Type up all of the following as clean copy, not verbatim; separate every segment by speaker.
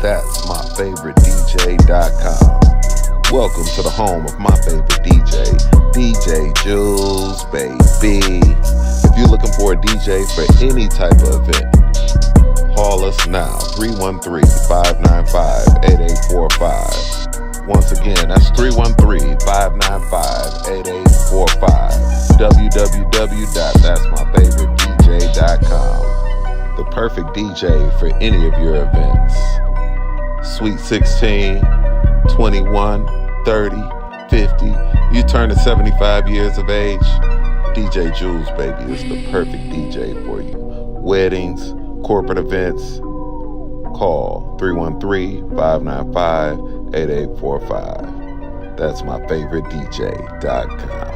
Speaker 1: That's myfavoritedj.com. Welcome to the home of my favorite DJ, DJ Jules, baby. If you're looking for a DJ for any type of event, call us now, 313-595-8845. Once again, that's 313-595-8845. www.that'smyfavoritedj.com. The perfect DJ for any of your events. Sweet 16, 21, 30, 50, you turn to 75 years of age, DJ Jules, baby, is the perfect DJ for you. Weddings, corporate events, call 313-595-8845. That's myfavoritedj.com.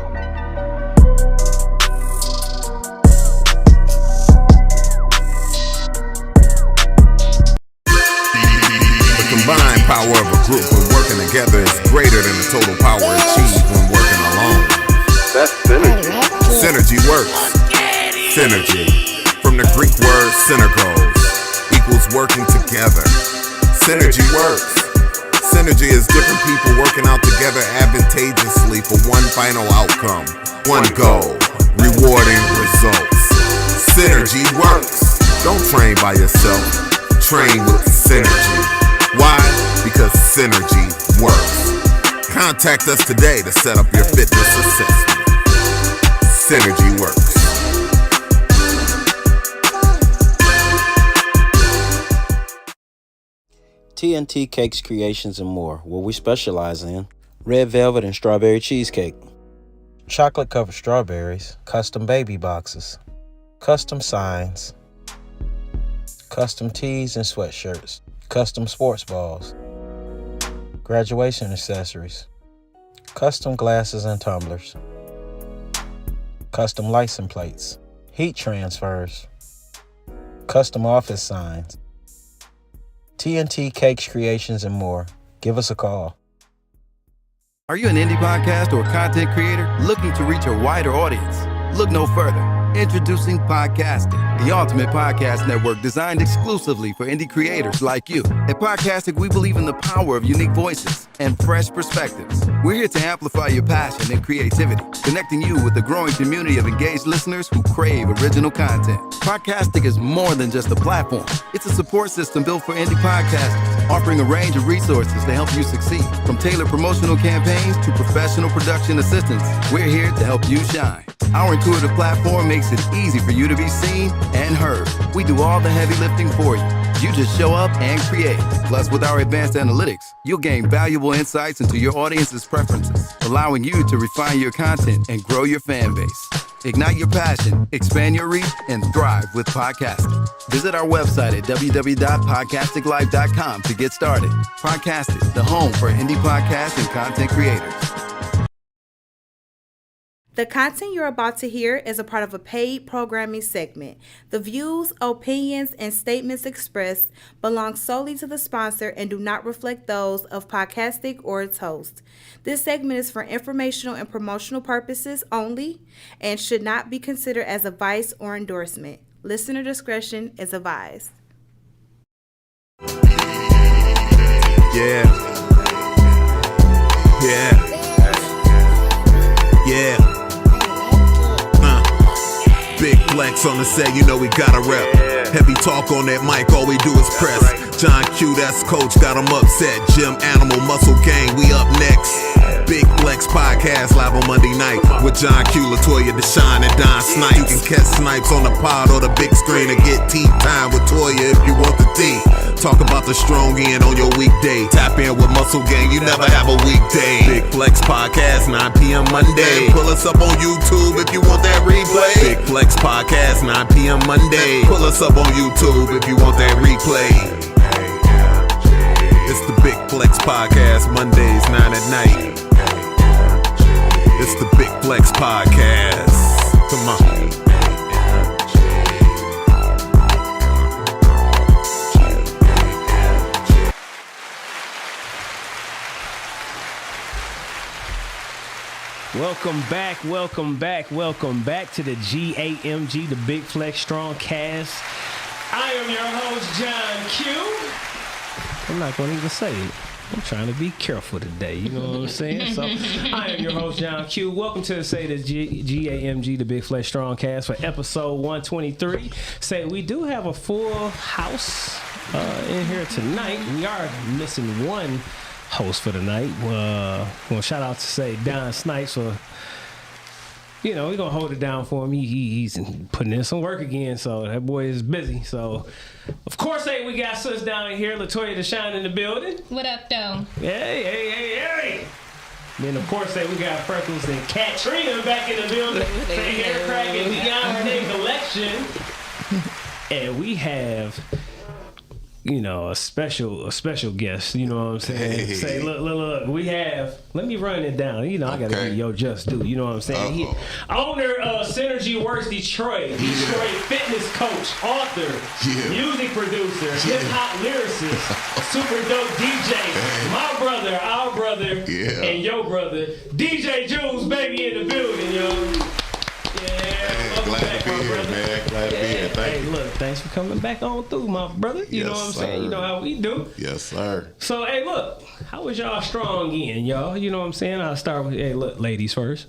Speaker 2: The combined power of a group when working together is greater than the total power achieved when working alone.
Speaker 1: That's synergy.
Speaker 2: Synergy works. Synergy, from the Greek word synergos, equals working together. Synergy works. Synergy is different people working out together advantageously for one final outcome, one goal, rewarding results. Synergy works. Don't train by yourself. Train with synergy. Why? Because synergy works. Contact us today to set up your fitness assessment. Synergy works.
Speaker 3: TNT Cakes, Creations, and More, where we specialize in red velvet and strawberry cheesecake, chocolate-covered strawberries, custom baby boxes, custom signs, custom tees and sweatshirts, custom sports balls, graduation accessories, custom glasses and tumblers, custom license plates, heat transfers, custom office signs. TNT Cakes, Creations, and More. Give us a call.
Speaker 4: Are you an indie podcast or content creator looking to reach a wider audience? Look no further. Introducing Podcastic, the ultimate podcast network designed exclusively for indie creators like you. At Podcastic, we believe in the power of unique voices and fresh perspectives. We're here to amplify your passion and creativity, connecting you with a growing community of engaged listeners who crave original content. Podcastic is more than just a platform. It's a support system built for indie podcasters, offering a range of resources to help you succeed. From tailored promotional campaigns to professional production assistance, we're here to help you shine. Our intuitive platform makes it easy for you to be seen and heard. We do all the heavy lifting for you. You just show up and create. Plus, with our advanced analytics, you'll gain valuable insights into your audience's preferences, allowing you to refine your content and grow your fan base. Ignite your passion, expand your reach, and thrive with podcasting. Visit our website at www.podcasticlife.com to get started. Podcastic, the home for indie podcasts and content creators.
Speaker 5: The content you're about to hear is a part of a paid programming segment. The views, opinions, and statements expressed belong solely to the sponsor and do not reflect those of Podcastic or its host. This segment is for informational and promotional purposes only and should not be considered as advice or endorsement. Listener discretion is advised.
Speaker 2: Yeah. Big flex on the set, you know we gotta rep. Heavy talk on that mic, all we do is press. John Q, that's coach, got him upset. Gym Animal, Muscle Gang, we up next. Big Flex Podcast live on Monday night with John Q, Latoyia, Dashawn, and Snipes. You can catch Snipes on the pod or the big screen and get tea time with Toya if you want the tea. Talk about the strong end on your weekday. Tap in with Muscle Gang, you never have a weekday. Big Flex Podcast, 9 p.m. Monday. Pull us up on YouTube if you want that replay. Big Flex Podcast, 9 p.m. Monday. Pull us up on YouTube if you want that replay. It's the Big Flex Podcast, Mondays, 9 at night. It's the Big Flex Podcast. Come on.
Speaker 6: Welcome back to the G.A.M.G, the Big Flex Strongcast. I am your host, John Q. I'm not going to even say it. I'm trying to be careful today, you know what I'm saying? So, I am your host, John Q. Welcome to the Say the G.A.M.G, the Big Flex Strongcast for episode 123. Say, we do have a full house in here tonight. We are missing one host for the night. Well, shout out to say Don Snipes for, you know, we're going to hold it down for him. He's putting in some work again, so that boy is busy. So, of course, hey, we got sis down here, Latoyia, Dashawn in the building.
Speaker 7: What up, though?
Speaker 6: Hey. Then, of course, hey, we got Freckles and Trina back in the building. Say hair cracking G.A.M.G collection. And we have, you know, a special guest, you know what I'm saying?
Speaker 1: Hey.
Speaker 6: Say, look, we have, let me run it down. You know, I gotta be your just due, you know what I'm saying? Owner of Synergy Works Detroit fitness coach, author, music producer, hip-hop lyricist, super dope DJ, my brother, our brother, and your brother, DJ Jules, baby, in the building, yo.
Speaker 1: Glad to be here, man. Glad to be here. Thank you.
Speaker 6: Look, thanks for coming back on through, my brother. You know what I'm saying? You know how we do.
Speaker 1: Yes, sir.
Speaker 6: So, hey, look, how was y'all strong in, y'all? You know what I'm saying? I'll start with, hey, look, ladies first.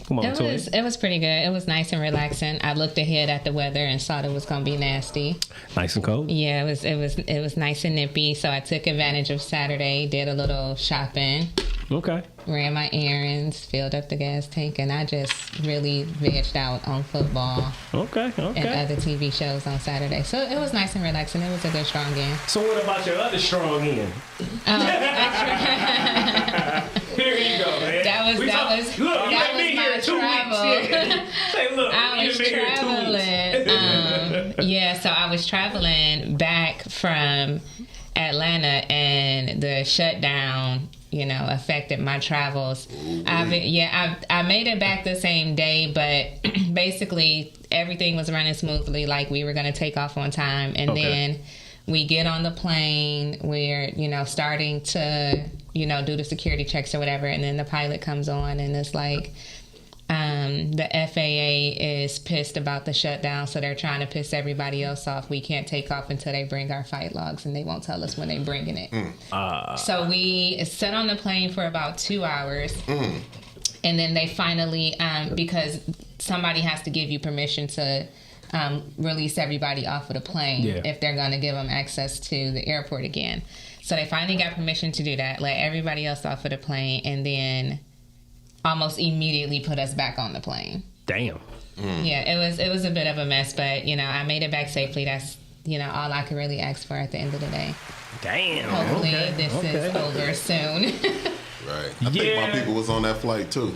Speaker 6: Come on,
Speaker 7: It was pretty good. It was nice and relaxing. I looked ahead at the weather and saw it was gonna be nasty.
Speaker 6: Nice and cold.
Speaker 7: Yeah, it was nice and nippy. So I took advantage of Saturday, did a little shopping.
Speaker 6: Okay.
Speaker 7: Ran my errands, filled up the gas tank, and I just really vegged out on football.
Speaker 6: Okay.
Speaker 7: And other TV shows on Saturday. So it was nice and relaxing. It was a good strong game.
Speaker 6: So what about your other strong end? Here you go, man.
Speaker 7: That was my travel.
Speaker 6: Say, look,
Speaker 7: I was traveling. So I was traveling back from Atlanta, and the shutdown, you know, affected my travels. I made it back the same day, but basically everything was running smoothly. Like, we were going to take off on time, and then we get on the plane. We're, you know, starting to, you know, do the security checks or whatever, and then the pilot comes on, and it's like, the FAA is pissed about the shutdown, so they're trying to piss everybody else off. We can't take off until they bring our flight logs, and they won't tell us when they're bringing it. So we sat on the plane for about 2 hours, and then they finally, because somebody has to give you permission to release everybody off of the plane if they're going to give them access to the airport again. So they finally got permission to do that, let everybody else off of the plane, and then almost immediately put us back on the plane.
Speaker 6: Damn.
Speaker 7: Yeah, it was a bit of a mess, but, you know, I made it back safely. That's, you know, all I could really ask for at the end of the day.
Speaker 6: Damn.
Speaker 7: Hopefully this is over soon.
Speaker 1: Right. I think my people was on that flight too.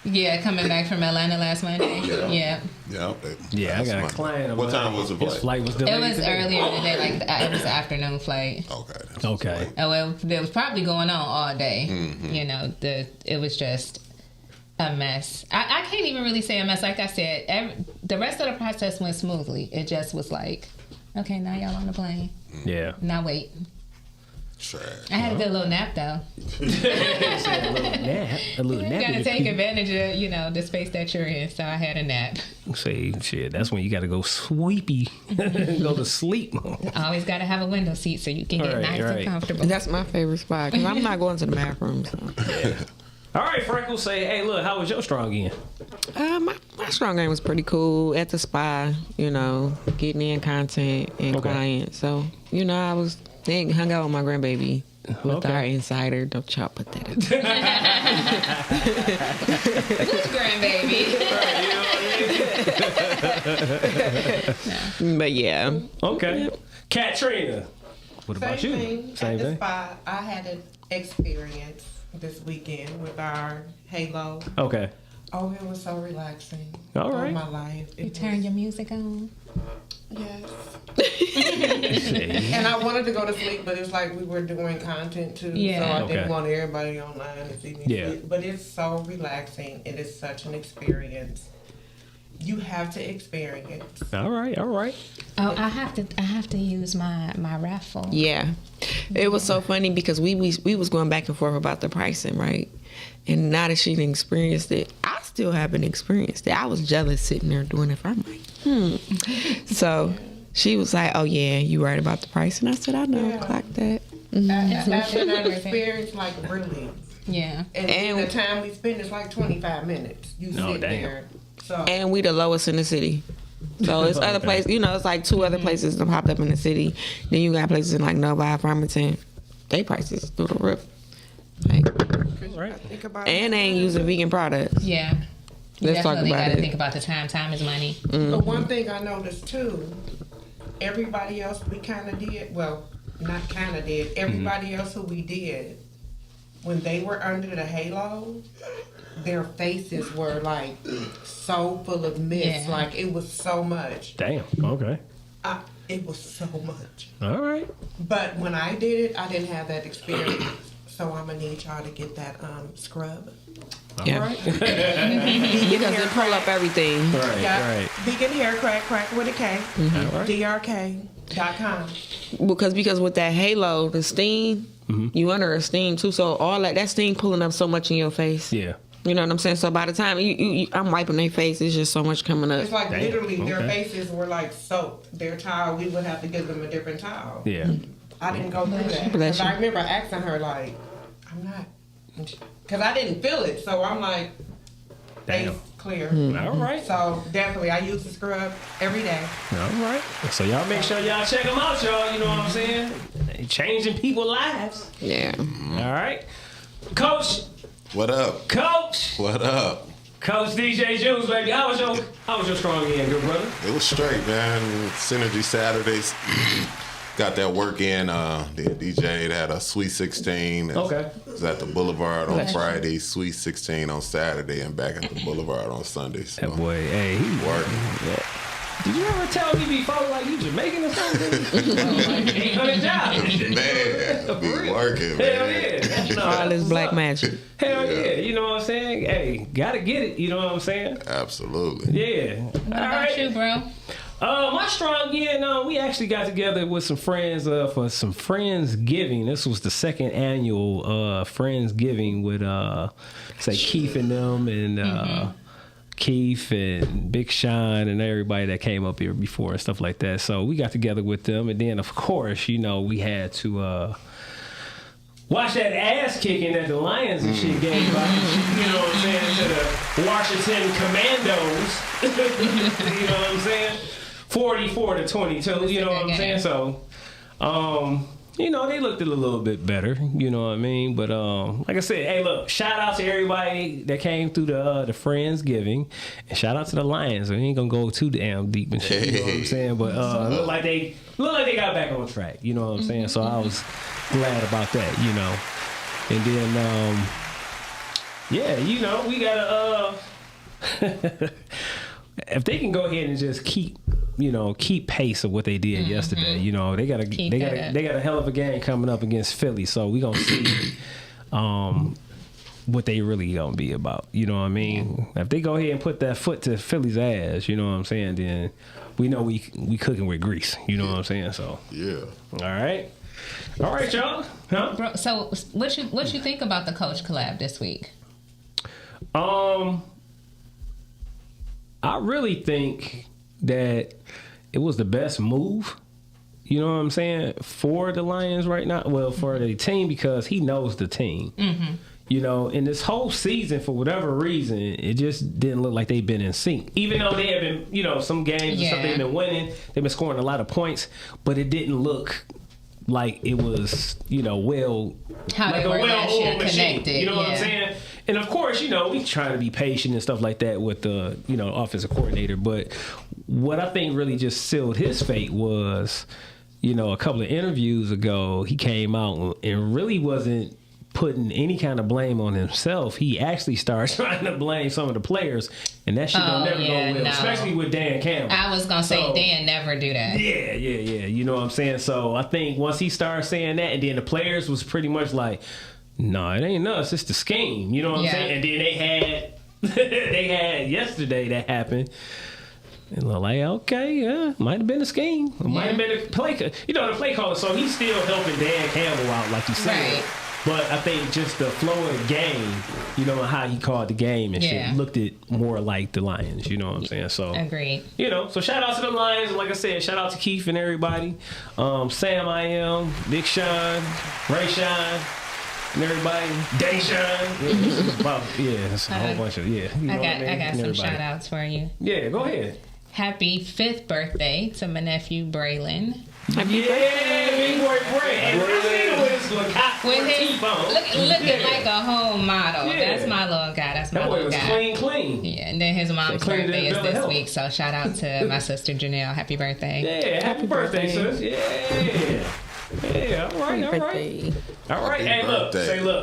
Speaker 7: Yeah, coming back from Atlanta last Monday.
Speaker 1: Yeah,
Speaker 6: I got a client.
Speaker 1: What time was the flight?
Speaker 6: His flight was delayed.
Speaker 7: It was earlier today, like it was an afternoon flight.
Speaker 6: Okay.
Speaker 7: Oh, well, it was probably going on all day. You know, it was just a mess. I can't even really say a mess. Like I said, the rest of the process went smoothly. It just was like, okay, now y'all on the plane.
Speaker 6: Yeah.
Speaker 7: Now wait.
Speaker 1: Trash.
Speaker 7: I had a good little nap though.
Speaker 6: A little nap.
Speaker 7: You gotta take advantage of, you know, the space that you're in. So I had a nap.
Speaker 6: Say, shit, that's when you gotta go sweepy. Go to sleep.
Speaker 7: Always gotta have a window seat so you can get nice and comfortable.
Speaker 8: That's my favorite spot because I'm not going to the bathroom. So.
Speaker 6: All right, Freckles, say, hey, look, how was your strong end?
Speaker 8: My strong game was pretty cool at the spa, you know, getting in content and clients. So, you know, I was hung out with my grandbaby with our insider. Don't y'all put that in.
Speaker 7: Who's grandbaby?
Speaker 8: But yeah.
Speaker 6: Okay. Trina, what about you?
Speaker 9: Same thing. Spa, I had an experience this weekend with our Halo.
Speaker 6: Okay.
Speaker 9: Oh, it was so relaxing.
Speaker 6: All right.
Speaker 9: My life.
Speaker 7: You turn your music on?
Speaker 9: Yes. And I wanted to go to sleep, but it's like we were doing content too.
Speaker 7: Yeah.
Speaker 9: So I didn't want everybody online to see me sleep. But it's so relaxing. It is such an experience. You have to experience.
Speaker 6: All right.
Speaker 7: Oh, I have to use my raffle.
Speaker 8: Yeah. It was so funny because we was going back and forth about the pricing, right? And now that she didn't experience it, I still haven't experienced it. I was jealous sitting there doing it. I'm like, So she was like, oh yeah, you right about the price. And I said, I know, clock that.
Speaker 9: I've been an experience, like, really.
Speaker 7: Yeah.
Speaker 9: And the time we spend is like 25 minutes. You sit there. So.
Speaker 8: And we the lowest in the city. So it's other places, you know, it's like 2 other places that popped up in the city. Then you got places in like Novi, Farmington. They prices through the roof. Like, and they ain't using vegan products.
Speaker 7: Yeah. You
Speaker 8: Let's talk
Speaker 7: definitely
Speaker 8: about
Speaker 7: got to
Speaker 8: it.
Speaker 7: think about the time. Time is money.
Speaker 9: But one thing I noticed too, everybody else we kind of did, well, not kind of did, everybody else who we did, when they were under the halo, their faces were like so full of mist. Like it was so much.
Speaker 6: Damn. Okay.
Speaker 9: It was so much.
Speaker 6: All right.
Speaker 9: But when I did it, I didn't have that experience. So I'm gonna need y'all to get that scrub.
Speaker 8: Yeah.
Speaker 9: Right?
Speaker 8: Because they pull up everything.
Speaker 6: Right. Right.
Speaker 9: Vegan hair crack with a K.
Speaker 6: Right.
Speaker 9: DRK.com.
Speaker 8: Because with that halo, the steam, you under a steam too. So all that steam pulling up so much in your face.
Speaker 6: Yeah.
Speaker 8: You know what I'm saying? So by the time I'm wiping their face, it's just so much coming up.
Speaker 9: It's like literally their faces were like soaked. Their towel, we would have to give them a different towel.
Speaker 6: Yeah.
Speaker 9: I didn't go through that. Because I remember asking her like, I'm not, because I didn't feel it. So I'm like, face clear.
Speaker 6: All right.
Speaker 9: So definitely, I use the scrub every day.
Speaker 6: All right. So y'all make sure y'all check them out, y'all. You know what I'm saying? They changing people's lives.
Speaker 8: Yeah.
Speaker 6: All right. Coach.
Speaker 1: What up?
Speaker 6: Coach.
Speaker 1: What up?
Speaker 6: Coach DJ Juice, baby. How was your strong end, good brother?
Speaker 1: It was straight, man. Synergy Saturdays. Got that work in. The DJ had a Sweet 16.
Speaker 6: Okay.
Speaker 1: It was at the Boulevard on Friday, Sweet 16 on Saturday, and back at the Boulevard on Sunday. So
Speaker 6: that boy, hey, he
Speaker 1: working.
Speaker 6: Yeah. Did you ever tell me before, like, you Jamaican or something? Like 800 jobs.
Speaker 1: Man, be working, man.
Speaker 6: Hell yeah.
Speaker 8: All this black magic.
Speaker 6: Hell yeah. You know what I'm saying? Hey, gotta get it. You know what I'm saying?
Speaker 1: Absolutely.
Speaker 6: Yeah.
Speaker 7: What about you, bro?
Speaker 6: My strong end, we actually got together with some friends for some Friendsgiving. This was the second annual Friendsgiving with say Keith and them and Keith and Big Sean and everybody that came up here before and stuff like that. So we got together with them, and then of course, you know, we had to watch that ass kicking that the Lions and shit gave out. You know what I'm saying? To the Washington Commandos. You know what I'm saying? 44-22. You know what I'm saying? So, you know, they looked a little bit better. You know what I mean? But like I said, hey, look, shout out to everybody that came through the Friendsgiving, and shout out to the Lions. We ain't gonna go too damn deep and shit. You know what I'm saying? But look like they got back on track. You know what I'm saying? So I was glad about that. You know, and then yeah, you know, we gotta if they can go ahead and just keep pace of what they did yesterday. You know, they got a hell of a game coming up against Philly, so we gonna see what they really gonna be about. You know what I mean? If they go ahead and put that foot to Philly's ass, you know what I'm saying, then we know we cooking with grease. You know what I'm saying? So
Speaker 1: yeah.
Speaker 6: All right, y'all. Huh?
Speaker 7: Bro, so what you think about the coach collab this week?
Speaker 6: I really think that it was the best move, you know what I'm saying, for the Lions right now. Well, for the team, because he knows the team. You know, in this whole season, for whatever reason, it just didn't look like they've been in sync. Even though they have been, you know, some games and stuff they've been winning, they've been scoring a lot of points, but it didn't look like it was, you know, like a well-oiled machine. You know what I'm saying? And of course, you know, we trying to be patient and stuff like that with the, you know, offensive coordinator. But what I think really just sealed his fate was, you know, a couple of interviews ago, he came out and really wasn't putting any kind of blame on himself. He actually started trying to blame some of the players, and that shit don't never go well, especially with Dan Campbell.
Speaker 7: I was gonna say Dan never do that. Yeah.
Speaker 6: You know what I'm saying? So I think once he started saying that, and then the players was pretty much like, no, it ain't us, it's the scheme. You know what I'm saying? And then they had yesterday that happened. And they're like, okay, yeah, might have been a scheme. It might have been a play. You know, the play caller, so he's still helping Dan Campbell out, like you said.
Speaker 7: Right.
Speaker 6: But I think just the flow of the game, you know, and how he called the game and shit, looked it more like the Lions. You know what I'm saying? So
Speaker 7: agreed.
Speaker 6: You know, so shout out to the Lions. And like I said, shout out to Keith and everybody. Sam, I am, Big Sean, Ray Sean. And everybody, Dashawn, it's a whole bunch of You know
Speaker 7: I got some shout outs for you.
Speaker 6: Yeah, go ahead.
Speaker 7: Happy 5th birthday to my nephew Braylon.
Speaker 6: Happy birthday, big boy Braylon.
Speaker 7: Looking like a home model. Yeah. That's my little guy. That's my little guy.
Speaker 6: Clean.
Speaker 7: Yeah, and then his mom's birthday is this week, so shout out to my sister Janelle. Happy birthday.
Speaker 6: Yeah, happy birthday, sis. Yeah, all right. Hey,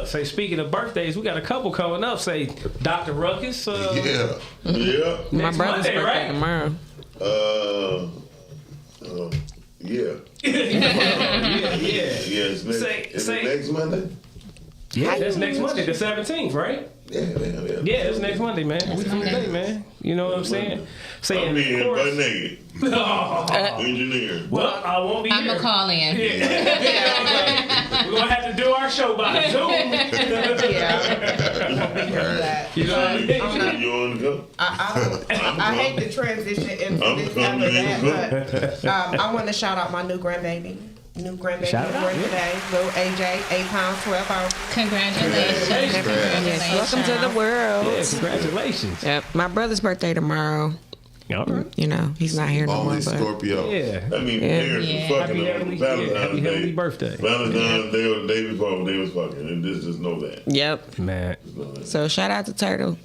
Speaker 6: say speaking of birthdays, we got a couple coming up. Say Dr. Ruckus.
Speaker 10: Yeah.
Speaker 8: My brother's
Speaker 6: Monday,
Speaker 8: birthday tomorrow.
Speaker 10: Yeah. It's next Monday?
Speaker 6: Yeah, that's next Monday, the 17th, right?
Speaker 10: Yeah,
Speaker 6: it's next Monday, man. We from today, man. You know what I'm saying?
Speaker 10: I'll be here butt naked. Engineer.
Speaker 6: Well, I won't be here.
Speaker 7: I'm going to call in.
Speaker 6: We're going to have to do our show by Zoom.
Speaker 10: You know what I mean? You want to go?
Speaker 9: I hate to transition into this after that, but I want to shout out my new grandbaby. Born today, little AJ, 8 pounds, 12 ounces.
Speaker 7: Congratulations.
Speaker 8: Welcome to the world.
Speaker 6: Yeah, congratulations.
Speaker 8: Yep. My brother's birthday tomorrow.
Speaker 6: All right.
Speaker 8: You know, he's not here no more.
Speaker 10: Only Scorpio.
Speaker 6: Yeah.
Speaker 10: I mean, parents were fucking on Valentine's Day.
Speaker 6: Happy birthday.
Speaker 10: Valentine's Day or the day before when they was fucking. And just know that.
Speaker 8: Yep.
Speaker 6: Man.
Speaker 8: So shout out to Turtle.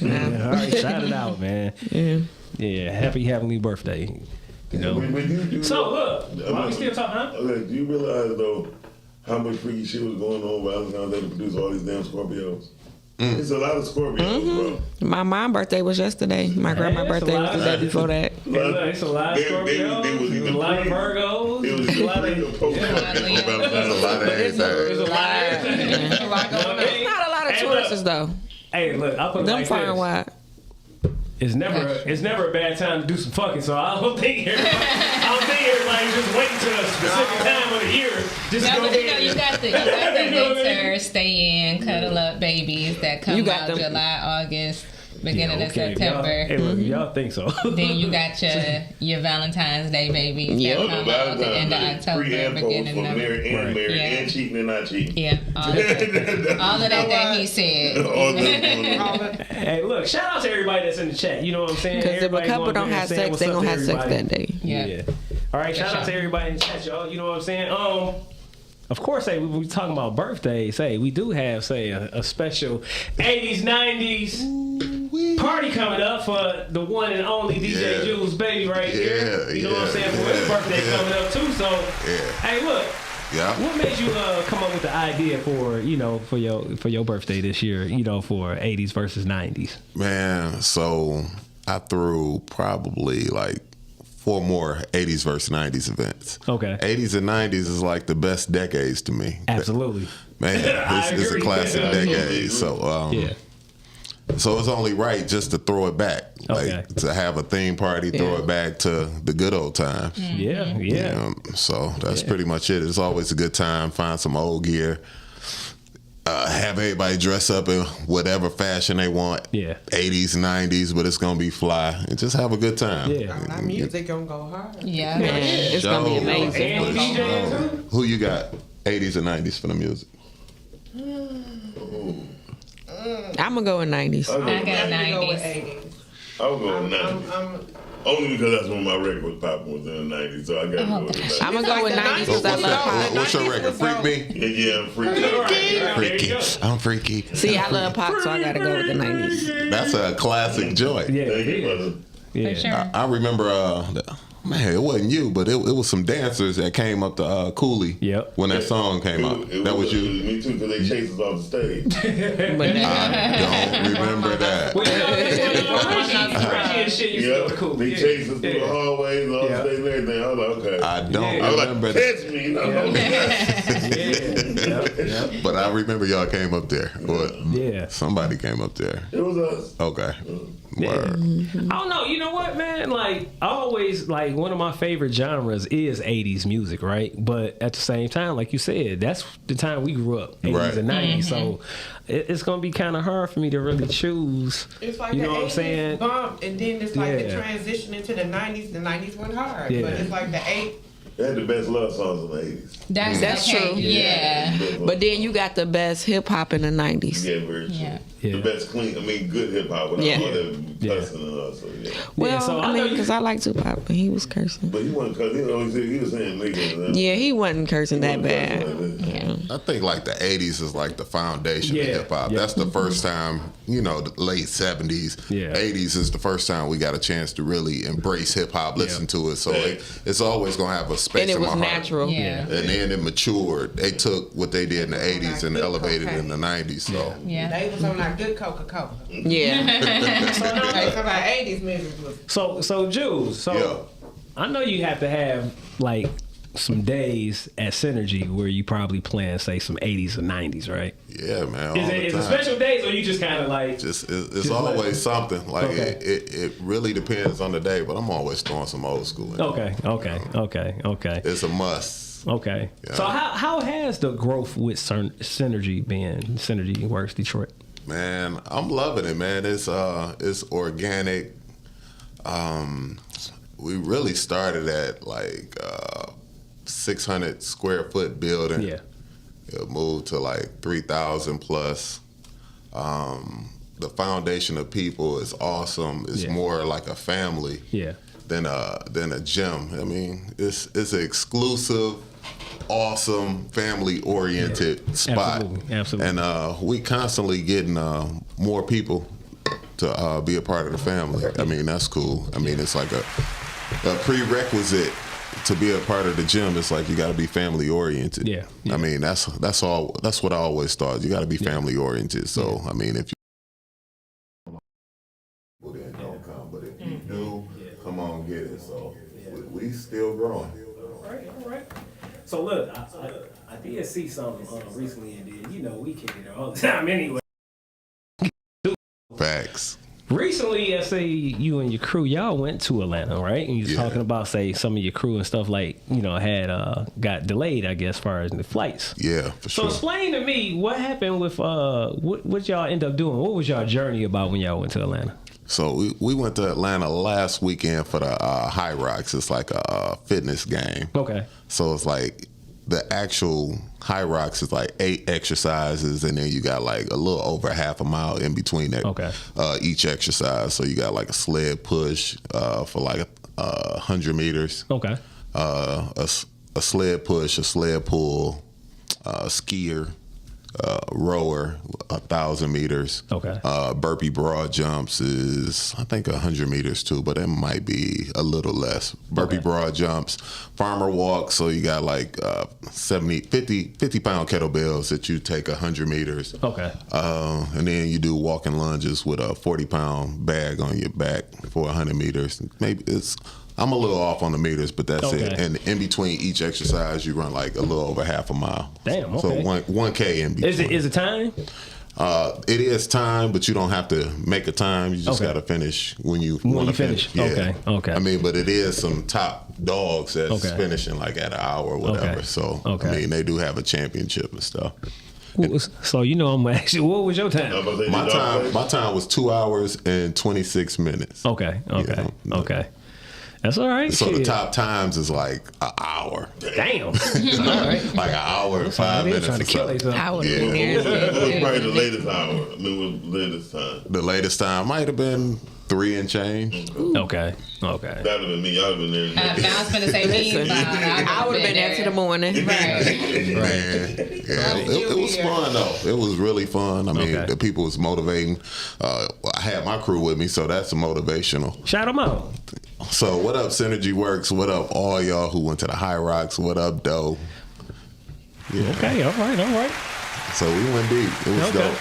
Speaker 6: Yeah. All right, shout it out, man. Yeah. Happy heavenly birthday. You know. So look, why we still talking? Huh?
Speaker 10: Okay, do you realize though how much freaky shit was going on Valentine's Day to produce all these damn Scorpios? It's a lot of Scorpios, bro.
Speaker 8: My mom's birthday was yesterday. My grandma's birthday was the day before that.
Speaker 6: It's a lot of Scorpios. A lot of Virgos.
Speaker 10: It was a lot of
Speaker 6: There's
Speaker 8: Not a lot of Tauruses though.
Speaker 6: Hey, look, I'll put it
Speaker 8: them
Speaker 6: like
Speaker 8: far
Speaker 6: this.
Speaker 8: and wide.
Speaker 6: It's never a bad time to do some fucking. So I don't think everybody's just waiting till a specific time of the year. Just
Speaker 7: No,
Speaker 6: go
Speaker 7: but you got the winter stay in, cuddle up babies that come out
Speaker 8: them.
Speaker 7: July, August, beginning of September.
Speaker 6: Hey, look, y'all think so?
Speaker 7: Then you got your Valentine's Day babies that come out at the end of October, beginning of
Speaker 10: married and cheating and not cheating.
Speaker 7: Yeah, all of that he said.
Speaker 6: Hey, look, shout out to everybody that's in the chat. You know what I'm saying?
Speaker 8: Because if a couple don't have sex, they gonna have sex that day.
Speaker 6: Yeah. All right, shout out to everybody in the chat, y'all. You know what I'm saying? Of course, hey, we talking about birthdays. Hey, we do have, say, a special 80s, 90s party coming up for the one and only DJ Jules baby right here. You know what I'm saying? For his birthday coming up too. So, hey, look.
Speaker 1: Yeah.
Speaker 6: What made you come up with the idea for your birthday this year? You know, for 80s versus 90s.
Speaker 1: Man, so I threw probably like 4 more 80s versus 90s events.
Speaker 6: Okay.
Speaker 1: 80s and 90s is like the best decades to me.
Speaker 6: Absolutely.
Speaker 1: Man, this is a classic decade. So, so it's only right just to throw it back. Like to have a theme party, throw it back to the good old times.
Speaker 6: Yeah.
Speaker 1: So that's pretty much it. It's always a good time. Find some old gear. Have everybody dress up in whatever fashion they want. Yeah. 80s, 90s, but it's going to be fly. And just have a good time.
Speaker 9: Yeah. Our music going to go hard.
Speaker 7: Yeah.
Speaker 8: Man, it's going to be amazing.
Speaker 1: Who you got 80s and 90s for the music?
Speaker 8: I'm going to go with 90s.
Speaker 7: I got 90s.
Speaker 10: I'll go with 90s. Only because that's when my record was popping was in the 90s, so I got to go with 90s.
Speaker 8: I'm going to go with 90s because I love pop.
Speaker 1: What's your record? Freak Me?
Speaker 10: Yeah, I'm freaky.
Speaker 1: I'm freaky.
Speaker 8: See, I love pop, so I got to go with the 90s.
Speaker 1: That's a classic joint.
Speaker 6: Yeah,
Speaker 10: Thank you, brother.
Speaker 6: Yeah.
Speaker 7: Sure.
Speaker 1: I remember, man, it wasn't you, but it was some dancers that came up to Cooley when that song came out. That was you.
Speaker 10: Me too, because they chased us off the stage.
Speaker 8: But
Speaker 1: I don't remember that.
Speaker 10: They chased us through the hallways, off the stage and everything. I was like, okay.
Speaker 1: I don't
Speaker 10: I was
Speaker 1: remember
Speaker 10: like, catch me, you know.
Speaker 1: But I remember y'all came up there.
Speaker 6: Yeah.
Speaker 1: Somebody came up there.
Speaker 10: It was us.
Speaker 1: Okay.
Speaker 6: Yeah.
Speaker 1: Word.
Speaker 6: I don't know. You know what, man? Like, I always, like, one of my favorite genres is 80s music, right? But at the same time, like you said, that's the time we grew up, 80s and 90s. So it's going to be kind of hard for me to really choose.
Speaker 9: It's like
Speaker 6: you
Speaker 9: the
Speaker 6: know
Speaker 9: 80s
Speaker 6: what I'm saying?
Speaker 9: bumped, and then it's like the transition into the 90s. The 90s went hard. But it's like the 80s.
Speaker 10: They had the best love songs in the 80s.
Speaker 8: That's
Speaker 7: okay.
Speaker 8: true.
Speaker 7: Yeah.
Speaker 8: But then you got the best hip hop in the 90s.
Speaker 10: Yeah, very true.
Speaker 7: Yeah.
Speaker 10: The best clean, good hip hop without all that cussing and all. So,
Speaker 8: Well,
Speaker 6: so
Speaker 8: I mean, because I like Tupac, but he was cursing.
Speaker 10: But he wasn't cussing. He was saying nigga.
Speaker 8: Yeah, he wasn't cursing that bad.
Speaker 1: I think like the 80s is like the foundation of hip hop.
Speaker 6: Yeah.
Speaker 1: That's the first time, the late 70s. 80s is the first time we got a chance to really embrace hip hop, listen to it. So it's always going to have a space
Speaker 8: And it
Speaker 1: in
Speaker 8: was
Speaker 1: my heart.
Speaker 8: natural.
Speaker 7: Yeah.
Speaker 1: And then it matured. They took what they did in the 80s and elevated it in the 90s. So
Speaker 9: They was on that good Coca-Cola.
Speaker 8: Yeah.
Speaker 9: Like some of our 80s music was.
Speaker 6: So Jules, I know you have to have, like, some days at Synergy where you probably plan, say, some 80s or 90s, right?
Speaker 1: yeah, man.
Speaker 6: Is it special days or you just kind of like...
Speaker 1: It's always something. Like it really depends on the day, but I'm always throwing some old school in.
Speaker 6: Okay.
Speaker 1: It's a must.
Speaker 6: Okay.
Speaker 1: Yeah.
Speaker 6: So how has the growth with Synergy been? Synergy Works Detroit.
Speaker 1: Man, I'm loving it, man. It's organic. We really started at like 600 square foot building.
Speaker 6: Yeah.
Speaker 1: It moved to like 3,000 plus. The foundation of people is awesome. It's more like a family than a gym. I mean, it's an exclusive, awesome, family-oriented spot.
Speaker 6: Absolutely.
Speaker 1: And we constantly getting more people to be a part of the family. I mean, that's cool. I mean, it's like a prerequisite to be a part of the gym. It's like you got to be family-oriented. Yeah. I mean, that's all. That's what I always thought. You got to be family-oriented. So, I mean, if you don't come, but if you do, come on, get it. So, we still growing.
Speaker 6: All right. So look, I did see something recently, and then we kick it all the time anyway.
Speaker 1: Facts.
Speaker 6: Recently, I say you and your crew, y'all went to Atlanta, right? And you was talking about, say, some of your crew and stuff like, had got delayed, I guess, as far as the flights.
Speaker 1: Yeah, for sure.
Speaker 6: So explain to me what happened with what y'all end up doing. What was y'all journey about when y'all went to Atlanta?
Speaker 1: So we went to Atlanta last weekend for the High Rocks. It's like a fitness game. Okay. So it's like the actual High Rocks is like 8 exercises, and then you got like a little over half a mile in between that, each exercise. So you got like a sled push for like 100 meters. Okay. A sled push, a sled pull, skier, rower, 1,000 meters. Okay. Burpee broad jumps is, I think, 100 meters too, but it might be a little less. Burpee broad jumps, farmer walk. So you got like 50 pound kettlebells that you take 100 meters. Okay. And then you do walking lunges with a 40 pound bag on your back for 100 meters. Maybe I'm a little off on the meters, but that's it. And in between each exercise, you run like a little over half a mile. Damn. Okay. So 1K in between.
Speaker 6: Is it time?
Speaker 1: It is time, but you don't have to make a time. You just got to finish when you want to finish. Yeah. Okay. I mean, but it is some top dogs that's finishing like at an hour or whatever. So I mean, they do have a championship and stuff.
Speaker 6: So I'm gonna ask you, what was your time?
Speaker 1: My time was 2 hours and 26 minutes.
Speaker 6: Okay. Okay. That's all right.
Speaker 1: So the top times is like an hour.
Speaker 6: Damn.
Speaker 1: All right. Like an hour and 5 minutes.
Speaker 6: Trying to kill themselves.
Speaker 10: What's probably the latest hour? I mean, what's the latest time?
Speaker 1: The latest time might have been 3 and change.
Speaker 6: Okay.
Speaker 10: That'd have been me. Y'all have been there.
Speaker 7: I was going to say me.
Speaker 8: I would have been there to the morning.
Speaker 7: Right.
Speaker 1: Yeah, it was fun though. It was really fun. I mean, the people was motivating. I had my crew with me, so that's motivational.
Speaker 6: Shout them out.
Speaker 1: So what up, Synergy Works? What up, all y'all who went to the High Rocks? What up, Doe?
Speaker 6: Yeah. Okay, all right.
Speaker 1: So we went deep. It was dope.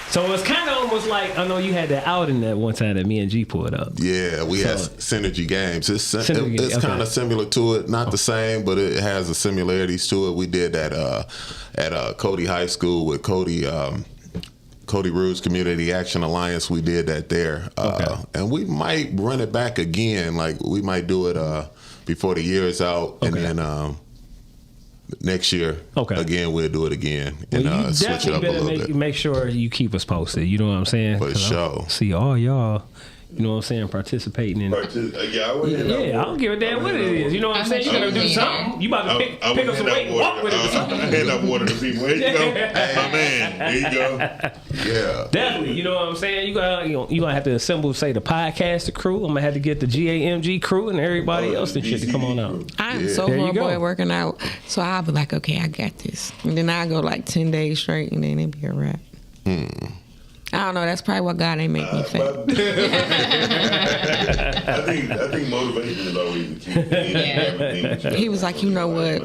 Speaker 6: So it's kind of almost like, I know you had that outing that one time that me and G pulled up.
Speaker 1: Yeah, we had Synergy Games. It's
Speaker 6: Synergy,
Speaker 1: kind of similar to it, not the same, but it has the similarities to it. We did that at Cody High School with Cody Roots Community Action Alliance. We did that there, and we might run it back again. Like we might do it before the year is out, and then next year, again, we'll do it again and switch it up a little bit.
Speaker 6: Make sure you keep us posted. You know what I'm saying?
Speaker 1: For sure.
Speaker 6: See all y'all. You know what I'm saying? Participating in.
Speaker 10: I
Speaker 6: don't give a damn what it is. You know what I'm saying? You gotta do something. You about to pick up some weight and walk with it or something.
Speaker 10: Hand up water to people. Here you go. My man. There you go.
Speaker 1: Yeah.
Speaker 6: Definitely. You know what I'm saying? You gonna have to assemble, say, the podcast crew. I'm gonna have to get the G.A.M.G crew and everybody else and shit to come on out.
Speaker 8: I'm so horrible at working out. So I'll be like, okay, I got this. And then I go like 10 days straight and then it'll be a wrap. I don't know. That's probably what God ain't make me fat.
Speaker 10: I think motivation is always the key.
Speaker 8: He was like, you know what?